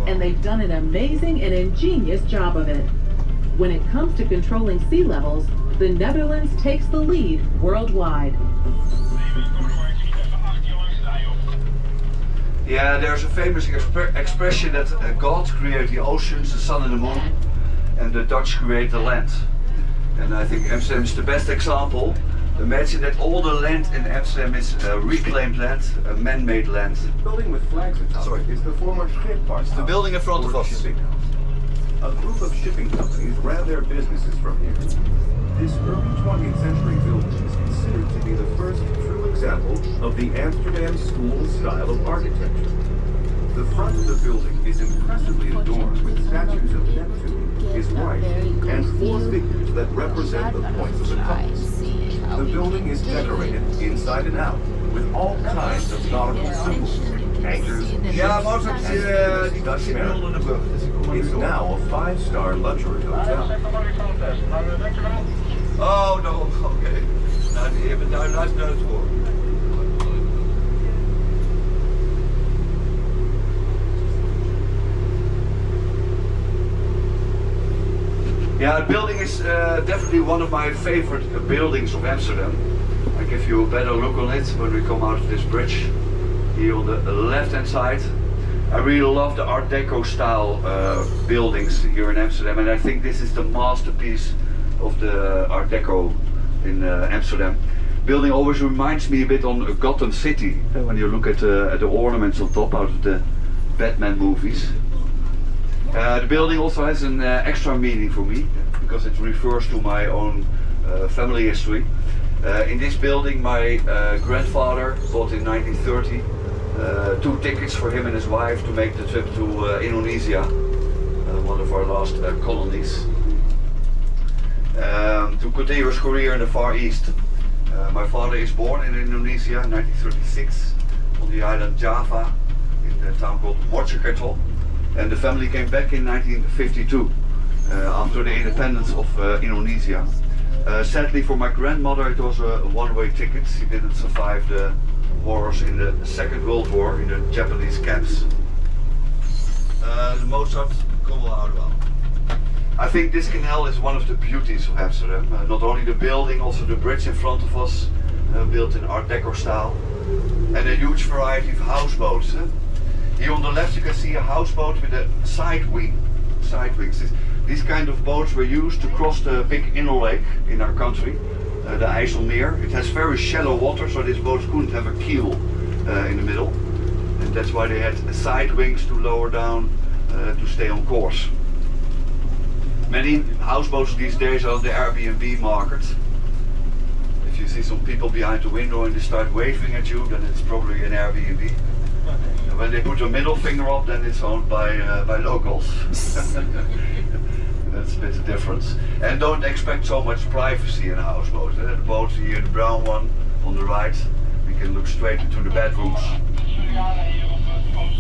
And they've done an amazing and ingenious job of it. When it comes to controlling sea levels, the Netherlands takes the lead worldwide. Yeah, there's a famous expression that God created the oceans, the sun and the moon, and the Dutch create the land. And I think Amsterdam is the best example. Imagine that all the land in Amsterdam is reclaimed land, a man-made land. The building with flags atop it is the former Scheepvaarthuis. The building in front of us. Shipping house. A group of shipping companies ran their businesses from here. This early 20th century building is considered to be the first true example of the Amsterdam school style of architecture. The front of the building is impressively adorned with statues of Neptune, his wife, and 4 figures that represent the points of the compass. The building is decorated inside and out with all kinds of nautical symbols, anchors, Ja, ships, Mozart and die zit nu onder de brug. Dus ik kom It's now a 5-star luxury hotel. Oh, no, oké. Nou, die hebben luister naar het woord. Yeah, the building is definitely one of my favorite buildings of Amsterdam. I'll give you a better look on it when we come out of this bridge. Here on the left-hand side. I really love the Art Deco style buildings here in Amsterdam, and I think this is the masterpiece of the Art Deco in Amsterdam. Building always reminds me a bit on Gotham City when you look at the ornaments on top out of the Batman movies. The building also has an extra meaning for me because it refers to my own family history. In this building my grandfather bought in 1930 2 tickets for him and his wife to make the trip to Indonesia, one of our last colonies, to continue his career in the Far East. My father is born in Indonesia in 1936 on the island Java in the town called Mojokerto. And the family came back in 1952 after the independence of Indonesia. Sadly for my grandmother it was a one-way ticket. She didn't survive the horrors in the Second World War in the Japanese camps. The Mozart kom wel ouder wel. I think this canal is one of the beauties of Amsterdam. Not only the building, also the bridge in front of us, built in Art Deco style. And a huge variety of houseboats. Here on the left you can see a houseboat with a side wings. These kind of boats were used to cross the big inner lake in our country, the IJsselmeer. It has very shallow water, so these boats couldn't have a keel in the middle. And that's why they had side wings to lower down to stay on course. Many houseboats these days are on the Airbnb market. If you see some people behind the window and they start waving at you, then it's probably an Airbnb. When they put a middle finger up, then it's owned by locals. That's a bit of difference. And don't expect so much privacy in a houseboat. The boat here, the brown one on the right, we can look straight into the bedrooms.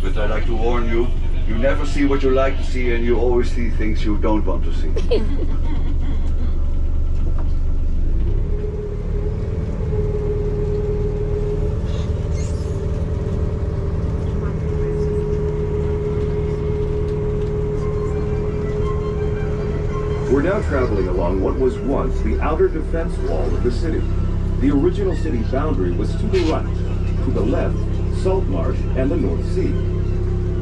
But I like to warn you, you never see what you like to see and you always see things you don't want to see. We're now traveling along what was once the outer defense wall of the city. The original city boundary was to the right, to the left, salt marsh and the North Sea.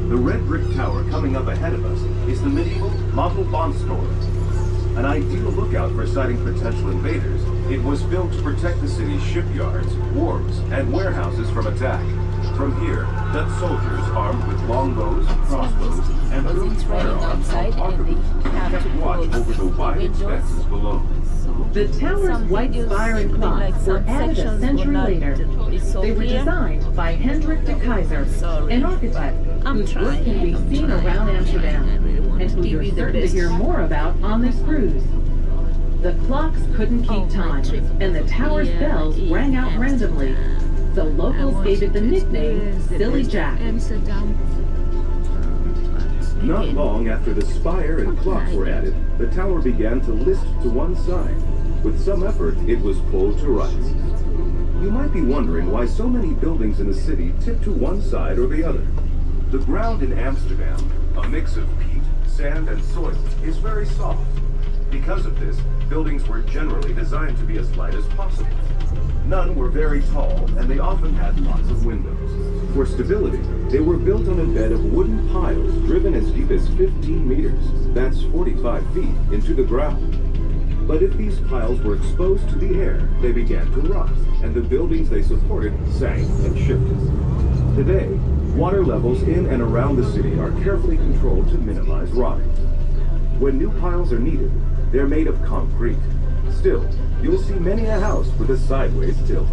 The red brick tower coming up ahead of us is the medieval Mantelbandstoren. An ideal lookout for sighting potential invaders, it was built to protect the city's shipyards, wharves, and warehouses from attack. From here, Dutch soldiers armed with longbows, crossbows, and early firearms and arquebuses kept watch over the wide expanses below. The tower's white spire and clock were added a century later. They were designed by Hendrik de Keyser, an architect whose work can be seen around Amsterdam, and who you're certain to hear more about on this cruise. The clocks couldn't keep time, and the tower's bells rang out randomly. So locals gave it the nickname Silly Jack. Not long after the spire and clock were added, the tower began to list to one side. With some effort, it was pulled to rights. You might be wondering why so many buildings in the city tip to one side or the other. The ground in Amsterdam, a mix of peat, sand, and soil, is very soft. Because of this, buildings were generally designed to be as light as possible. None were very tall, and they often had lots of windows. For stability, they were built on a bed of wooden piles driven as deep as 15 meters, that's 45 feet, into the ground. But if these piles were exposed to the air, they began to rot, and the buildings they supported sank and shifted. Today, water levels in and around the city are carefully controlled to minimize rotting. When new piles are needed, they're made of concrete. Still, you'll see many a house with a sideways tilt.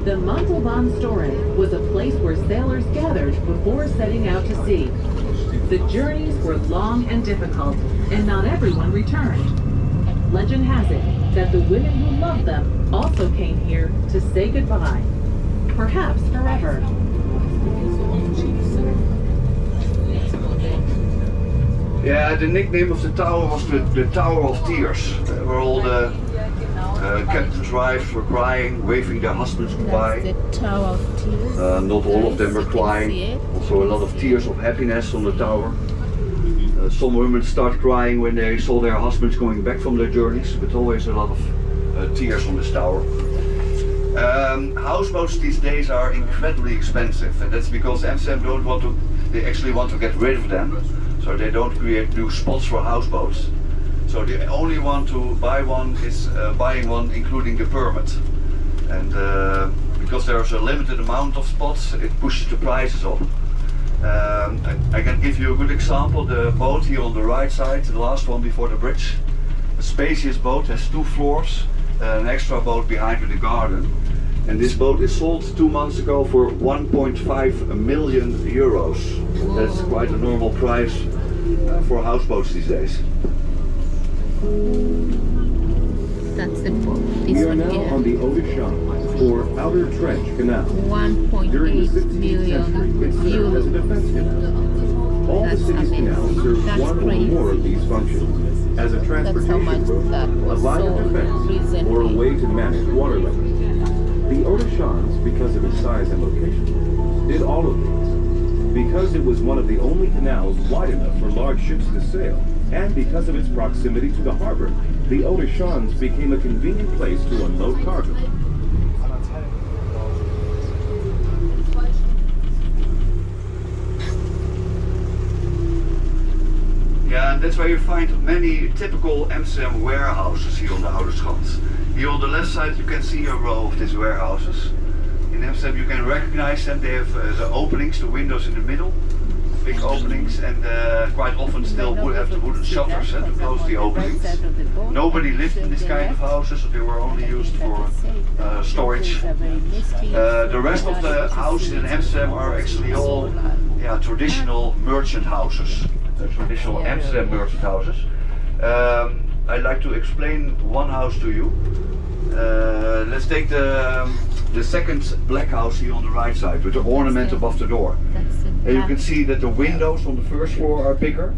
The Montalban was a place where sailors gathered before setting out to sea. The journeys were long and difficult, and not everyone returned. Legend has it that the women who loved them also came here to say goodbye, perhaps forever. Yeah, the nickname of the tower was the Tower of Tears, where all the captain's wives were crying, waving their husbands goodbye. That's the Tower of Tears. Not all of them were You can see crying. it. Also a lot of tears of happiness on the tower. Some women start crying when they saw their husbands going back from their journeys, but always a lot of tears on this tower. Houseboats these days are incredibly expensive, and that's because Amsterdam they actually want to get rid of them, so they don't create new spots for houseboats. So the only one to buy one is buying one including the permit. And because there's a limited amount of spots, it pushes the prices up. I can give you a good example. The boat here on the right side, the last one before the bridge. A spacious boat, has 2 floors, an extra boat behind with a garden. And this boat is sold 2 months ago for 1.5 million euros. That's quite a normal price for houseboats these days. That's the boat. We This are one now here. on the Odeschan, or Outer Trench Canal. 1.8 During the 16th million century, it served as a euros. defense canal. All the That's city's amazing. canals serve That's one crazy. or more of these functions. As a That's how transportation much route, that a was line of sold defense, or a recently. way to manage water levels. The Odeschans, because of its size and location, did all of these. Because it was one of the only canals wide enough for large ships to sail, and because of its proximity to the harbor, the Odeschans became a convenient place to unload cargo. Yeah, and that's where you find many typical Amsterdam warehouses here on the Outer Schans. Here on the left side you can see a row of these warehouses. In Amsterdam you can recognize them. They have the openings, the windows in the middle, big openings, and quite often still would have the wooden shutters to close the openings. Nobody lived in this kind of houses, so they were only used for storage. The rest of the houses in Amsterdam are actually all traditional merchant houses. Traditional Amsterdam merchant houses. I'd like to explain one house to you. Let's take the second black house here on the right side with the ornament above the door. And you can see that the windows on the first floor are bigger,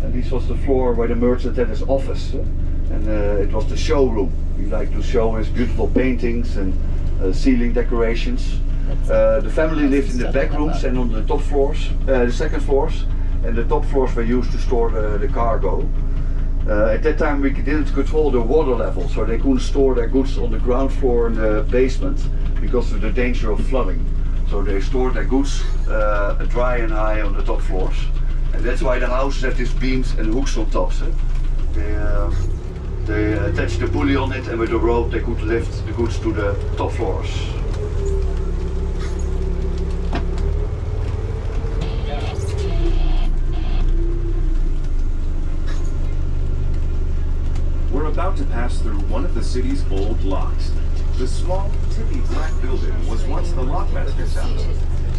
and this was the floor where the merchant had his office, and it was the showroom. He liked to show his beautiful paintings and ceiling decorations. The family lived in the back rooms and on the top floors, the second floors, and the top floors were used to store the cargo. At that time we didn't control the water level, so they couldn't store their goods on the ground floor in the basement because of the danger of flooding. So they stored their goods dry and high on the top floors. And that's why the house had these beams and hooks on top. They attached the pulley on it, and with the rope they could lift the goods to the top floors. We're about to pass through one of the city's old locks. The small, tippy black building was once the lockmaster's house.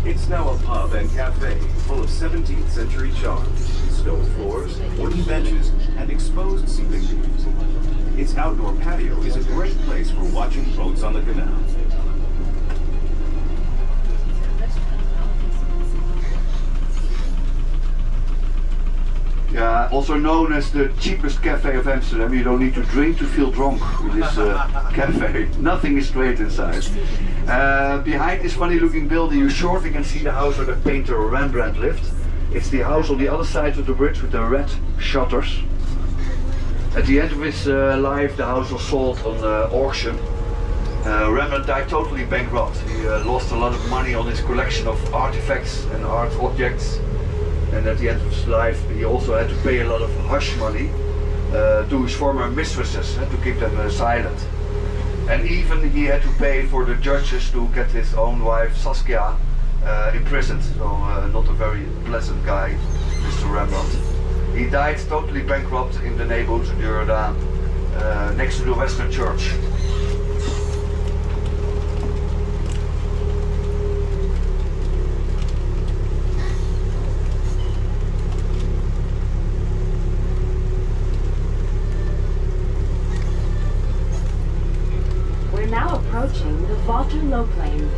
It's now a pub and cafe full of 17th century charm. Stone floors, wooden benches, and exposed ceiling beams. Its outdoor patio is a great place for watching boats on the canal. Yeah, also known as the cheapest cafe of Amsterdam. You don't need to drink to feel drunk in this cafe. Nothing is straight inside. Behind this funny looking building you shortly can see the house where the painter Rembrandt lived. It's the house on the other side of the bridge with the red shutters. At the end of his life the house was sold on auction. Rembrandt died totally bankrupt. He lost a lot of money on his collection of artifacts and art objects, and at the end of his life he also had to pay a lot of hush money to his former mistresses to keep them silent. And even he had to pay for the judges to get his own wife Saskia imprisoned. So not a very pleasant guy, Mr. Rembrandt. He died totally bankrupt in the neighborhood of Jordaan, next to the Western Church. We're now approaching the Waterloopplein.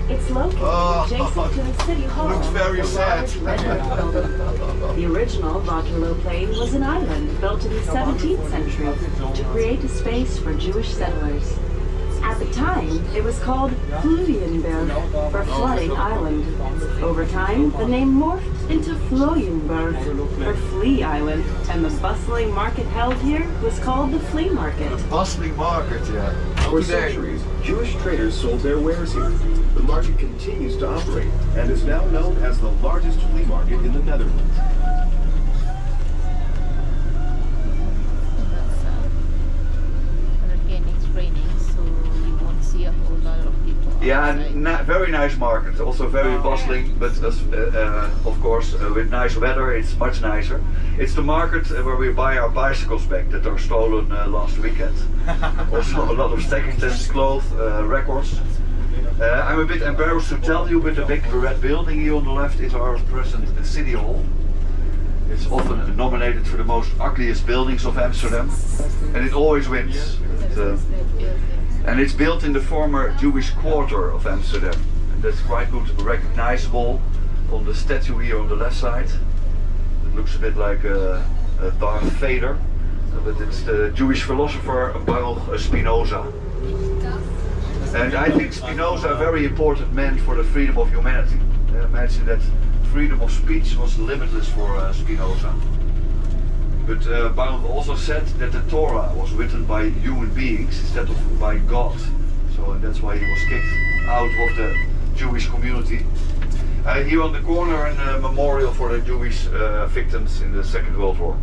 It's located adjacent to the City Hall. Looks very a sad. large rhetoric building. The original Waterloopplein was an island built in the 17th century to create a space for Jewish settlers. At the time, it was called Vloeienberg, or Flooding Island. Over time, the name morphed into Vlooienberg, or Flea Island, and the bustling market held here was called the Flea Market. Bustling market, yeah. For centuries, Jewish traders sold their wares here. The market continues to operate and is now known as the largest flea market in the Netherlands. Again, it's raining, so you won't see a whole lot of people. Yeah, outside. very nice market. Also very bustling, but of course with nice weather it's much nicer. It's the market where we buy our bicycles back that are stolen last weekend. Also a lot of second-hand clothes, records. I'm a bit embarrassed to tell you, but the big red building here on the left is our present City Hall. It's often nominated for the most ugliest buildings of Amsterdam, and it always wins. And it's built in the former Jewish quarter of Amsterdam, and that's quite good, recognizable on the statue here on the left side. It looks a bit like a Darth Vader, but it's the Jewish philosopher Baruch Spinoza. And I think Spinoza a very important man for the freedom of humanity. Imagine that freedom of speech was limitless for Spinoza. But Baruch also said that the Torah was written by human beings instead of by God. So that's why he was kicked out of the Jewish community. Here on the corner, a memorial for the Jewish victims in the Second World War.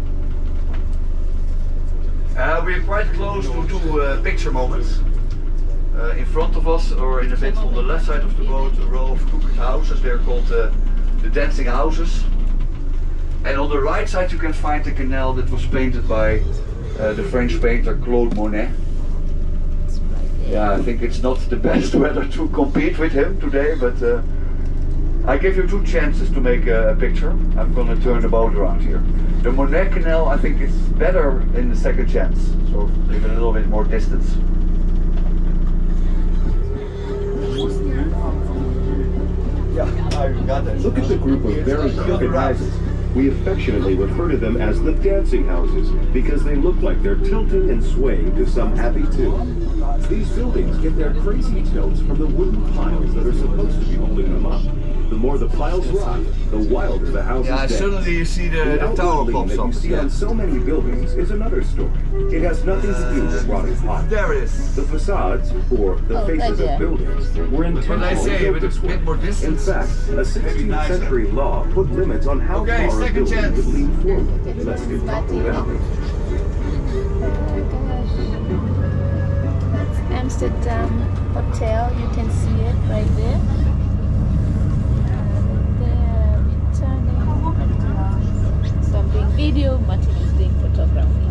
We are quite close to two picture moments. In front of us, or in a bit on the left side of the boat, a row of crooked houses. They're called the dancing houses. And on the right side you can find the canal that was painted by the French painter Claude Monet. Yeah, I think it's not the best weather to compete with him today, but I give you two chances to make a picture. I'm gonna turn the boat around here. The Monet canal, I think it's better in the second chance, so give it a little bit more distance. Look at the group of very crooked houses. We affectionately refer to them as the dancing houses because they look like they're tilting and swaying to some happy tune. These buildings get their crazy tilts from the wooden piles that are supposed to be holding them up. The more the piles rock, the wilder the houses dance. Suddenly you see the tower outline pops that up. you see on so many buildings is another story. It has nothing to do with rotting piles. There it is. The facades, or the faces right of buildings, were intentionally built this way. In fact, a 16th century law put limits on how far a second building chance. could lean forward, lest it topple down. Amsterdam Hotel, you can see it right there. And there we're turning. So I'm doing video, Martin is doing photography.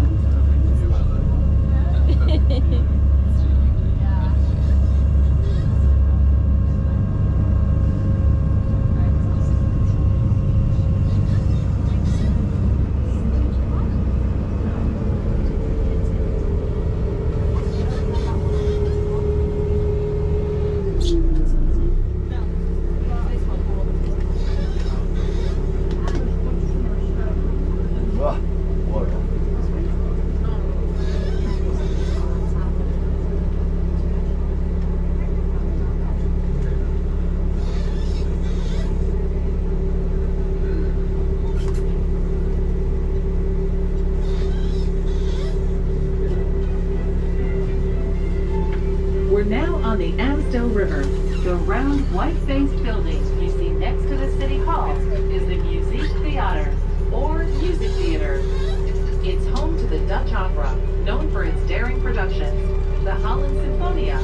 now on the Amstel River. The round, white-faced building you see next to the City Hall is the Muziektheater, Or Music Theater. It's home to the Dutch Opera, known for its daring productions, the Holland Sinfonia,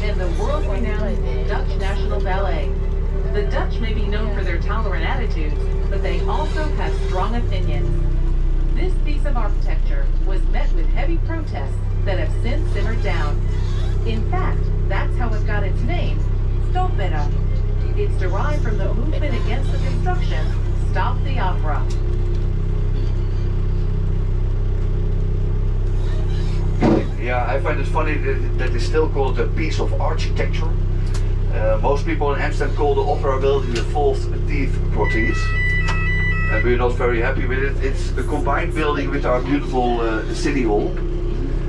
and the world-renowned Dutch National Ballet. The Dutch may be known for their tolerant attitudes, but they also have strong opinions. This piece of architecture was met with heavy protests that have since simmered down. In fact, that's how it got its name, Stopera. It's derived from the movement against the construction, Stop the Opera. Yeah, I find it funny that they still call it a piece of architecture. Most people in Amsterdam call the opera building the false teeth prothesis, and we're not very happy with it. It's a combined building with our beautiful city hall.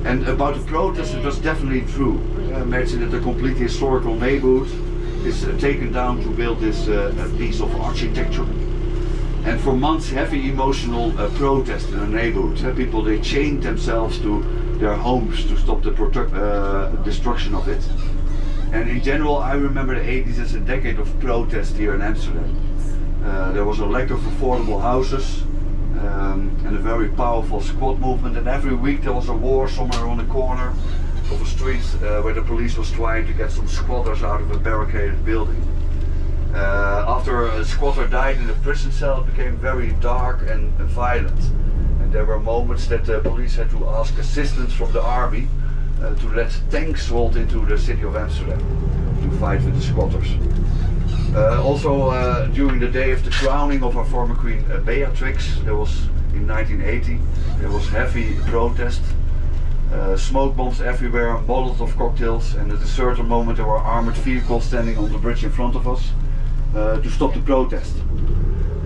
And about the protest, it was definitely true. Imagine that a completely historical neighborhood is taken down to build this piece of architecture. And for months, heavy emotional protest in the neighborhood. People, they chained themselves to their homes to stop the destruction of it. And in general, I remember the 80s as a decade of protest here in Amsterdam. There was a lack of affordable houses and a very powerful squat movement, and every week there was a war somewhere on the corner of a street where the police was trying to get some squatters out of a barricaded building. After a squatter died in a prison cell, it became very dark and violent. And there were moments that the police had to ask assistance from the army to let tanks roll into the city of Amsterdam to fight with the squatters. Also, during the day of the crowning of our former queen Beatrix, there was in 1980, there was heavy protest, smoke bombs everywhere, Molotov cocktails, and at a certain moment there were armored vehicles standing on the bridge in front of us to stop the protest.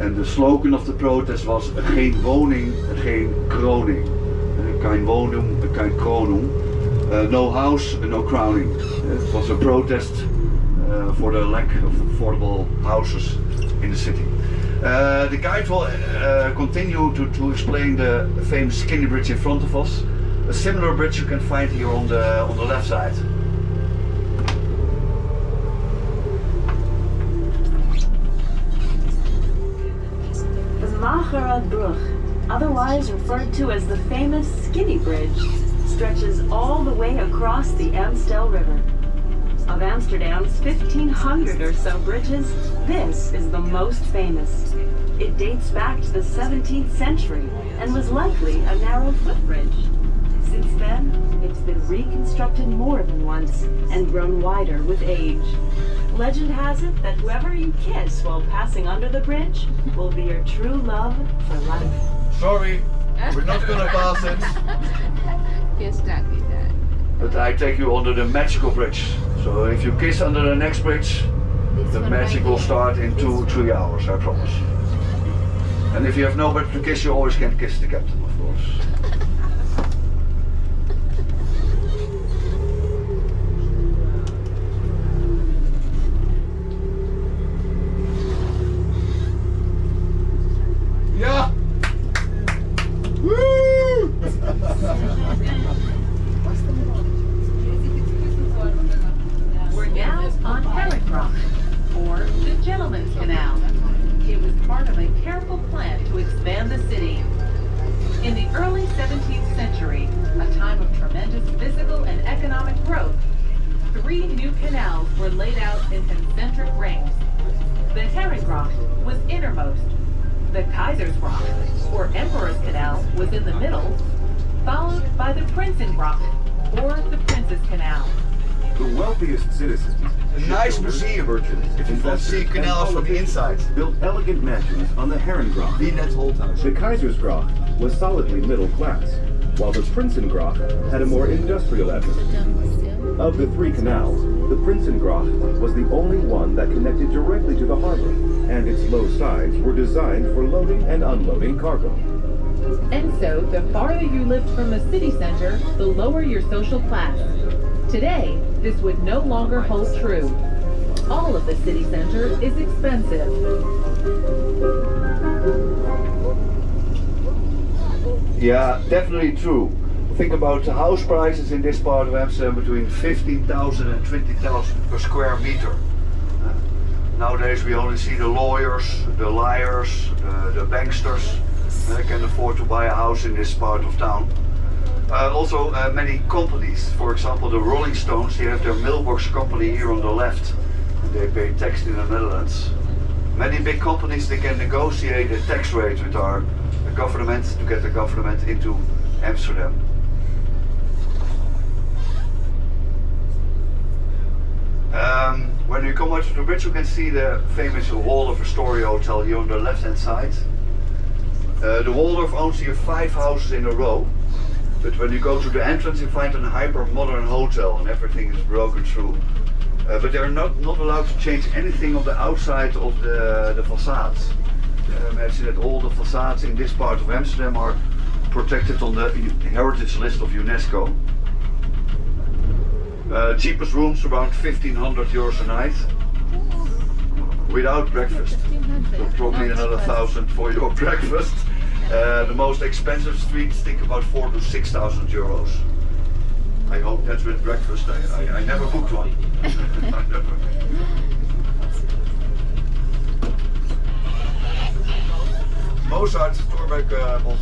And the slogan of the protest was geen woning, geen kroning. Kein Wohnung, kein Kronung. No house, no crowning. It was a protest for the lack of affordable houses in the city. The guide will continue to explain the famous skinny bridge in front of us. A similar bridge you can find here on the left side. The Magerbrug, otherwise referred to as the famous Skinny Bridge, stretches all the way across the Amstel River. Of Amsterdam's 1,500 or so bridges, this is the most famous. It dates back to the 17th century and was likely a narrow footbridge. Since then, it's been reconstructed more than once and grown wider with age. Legend has it that whoever you kiss while passing under the bridge will be your true love for life. Sorry, we're not gonna pass it. You're stuck with that. But I take you under the magical bridge. So if you kiss under the next bridge, the magic will start in 2-3 hours, I promise. And if you have nobody to kiss, you always can kiss the captain, of course. Yeah! Woo! We're now on Herrengracht, or the Gentleman's Canal. It was part of a careful plan to expand the city. In the early 17th century, a time of tremendous physical and economic growth, 3 new canals were laid out in concentric rings. The Herrengracht was innermost. The Keizersgracht, or Emperor's Canal, was in the middle, followed by the Prinsengracht, or the Prince's Canal. The wealthiest citizens, A nice museum. merchants, If you want to see investors, canals and from the politicians inside. built elegant mansions on the Herrengracht. Die net Holthuis. The Keizersgracht was solidly middle class, while the Prinsengracht had a more industrial atmosphere. Of the 3 canals, the Prinsengracht was the only one that connected directly to the harbor, and its low sides were designed for loading and unloading cargo. And so, the farther you lived from the city center, the lower your social class. Today, this would no longer hold true. All of the city center is expensive. Yeah, definitely true. think about the house prices in this part of Amsterdam between 15,000 and 20,000 per square meter. Nowadays we only see the lawyers, the liars, the banksters can afford to buy a house in this part of town. Also many companies, for example the Rolling Stones, they have their mailbox company here on the left. And they pay tax in the Netherlands. Many big companies, they can negotiate a tax rate with our government to get the government into Amsterdam. When you come out to the bridge, you can see the famous Waldorf Astoria Hotel here on the left hand side. The Waldorf owns here 5 houses in a row, but when you go to the entrance you find a hyper modern hotel and everything is broken through. But they're not allowed to change anything on the outside of the facades. Imagine that all the facades in this part of Amsterdam are protected on the heritage list of UNESCO. Cheapest rooms around 1,500 euros a night, without breakfast. So probably another 1,000 for your breakfast. The most expensive suites think about 4,000 to 6,000 euros. I hope that's with breakfast. I never booked one. Mozart, Torbeck, Bos.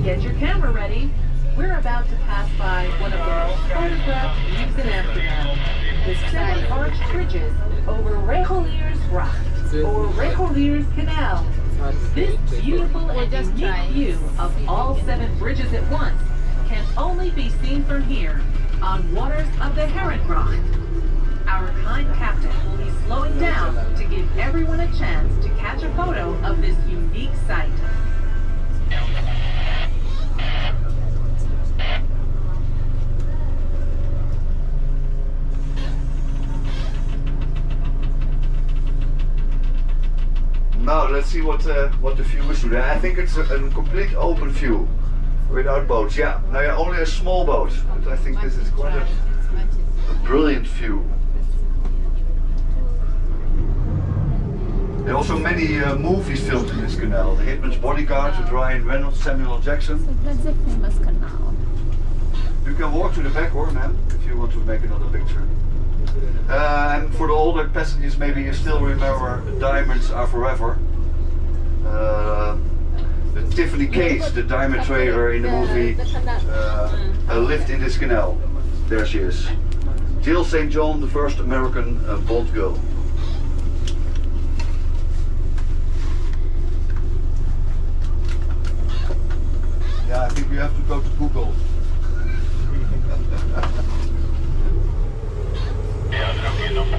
Get your camera ready. We're about to pass by one of the most photographed views in Amsterdam. The 7 arched bridges over Reguliersgracht or Reguliers Canal. This beautiful and unique view of all 7 bridges at once can only be seen from here on waters of the Herengracht. Our kind captain will be slowing down to give everyone a chance to catch a photo of this unique sight. Now let's see what the view is today. I think it's a complete open view without boats. Yeah, now yeah, only a small boat, but I think this is quite a brilliant view. There are also many movies filmed in this canal. The Hitman's Bodyguard with Ryan Reynolds, Samuel L. Jackson. That's a famous canal. You can walk to the back, or man, if you want to make another picture. And for the older passengers, maybe you still remember Diamonds Are Forever. The Tiffany Case, the diamond trader in the movie, lived in this canal. There she is. Jill St. John, the first American Bond girl. Yeah, I think we have to go to Google.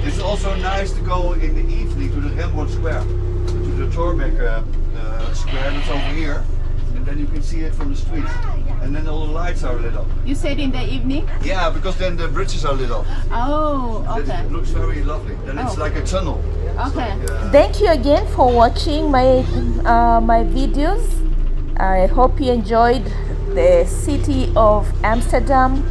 It's also nice to go in the evening to the Rembrandts Square, to the Torbeck Square that's over here, and then you can see it from the street. And then all the lights are lit up. You said in the evening? Yeah, because then the bridges are lit up. Oh, okay. It looks very lovely. Then it's like a tunnel. Okay. Like, Thank you again for watching my my videos. I hope you enjoyed the city of Amsterdam.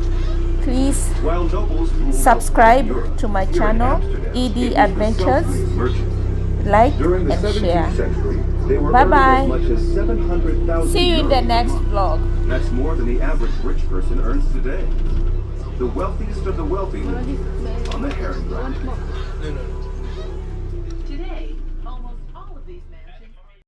Please While nobles ruled subscribe Europe, to my here in channel, Amsterdam, ED it was the Adventures. self-made merchants. Like During the and 17th share. century, they were Bye earning bye. as much as 700,000 See you in the euros a next month. vlog. That's more than the average rich person earns today. The wealthiest of the wealthy live on the Herengracht.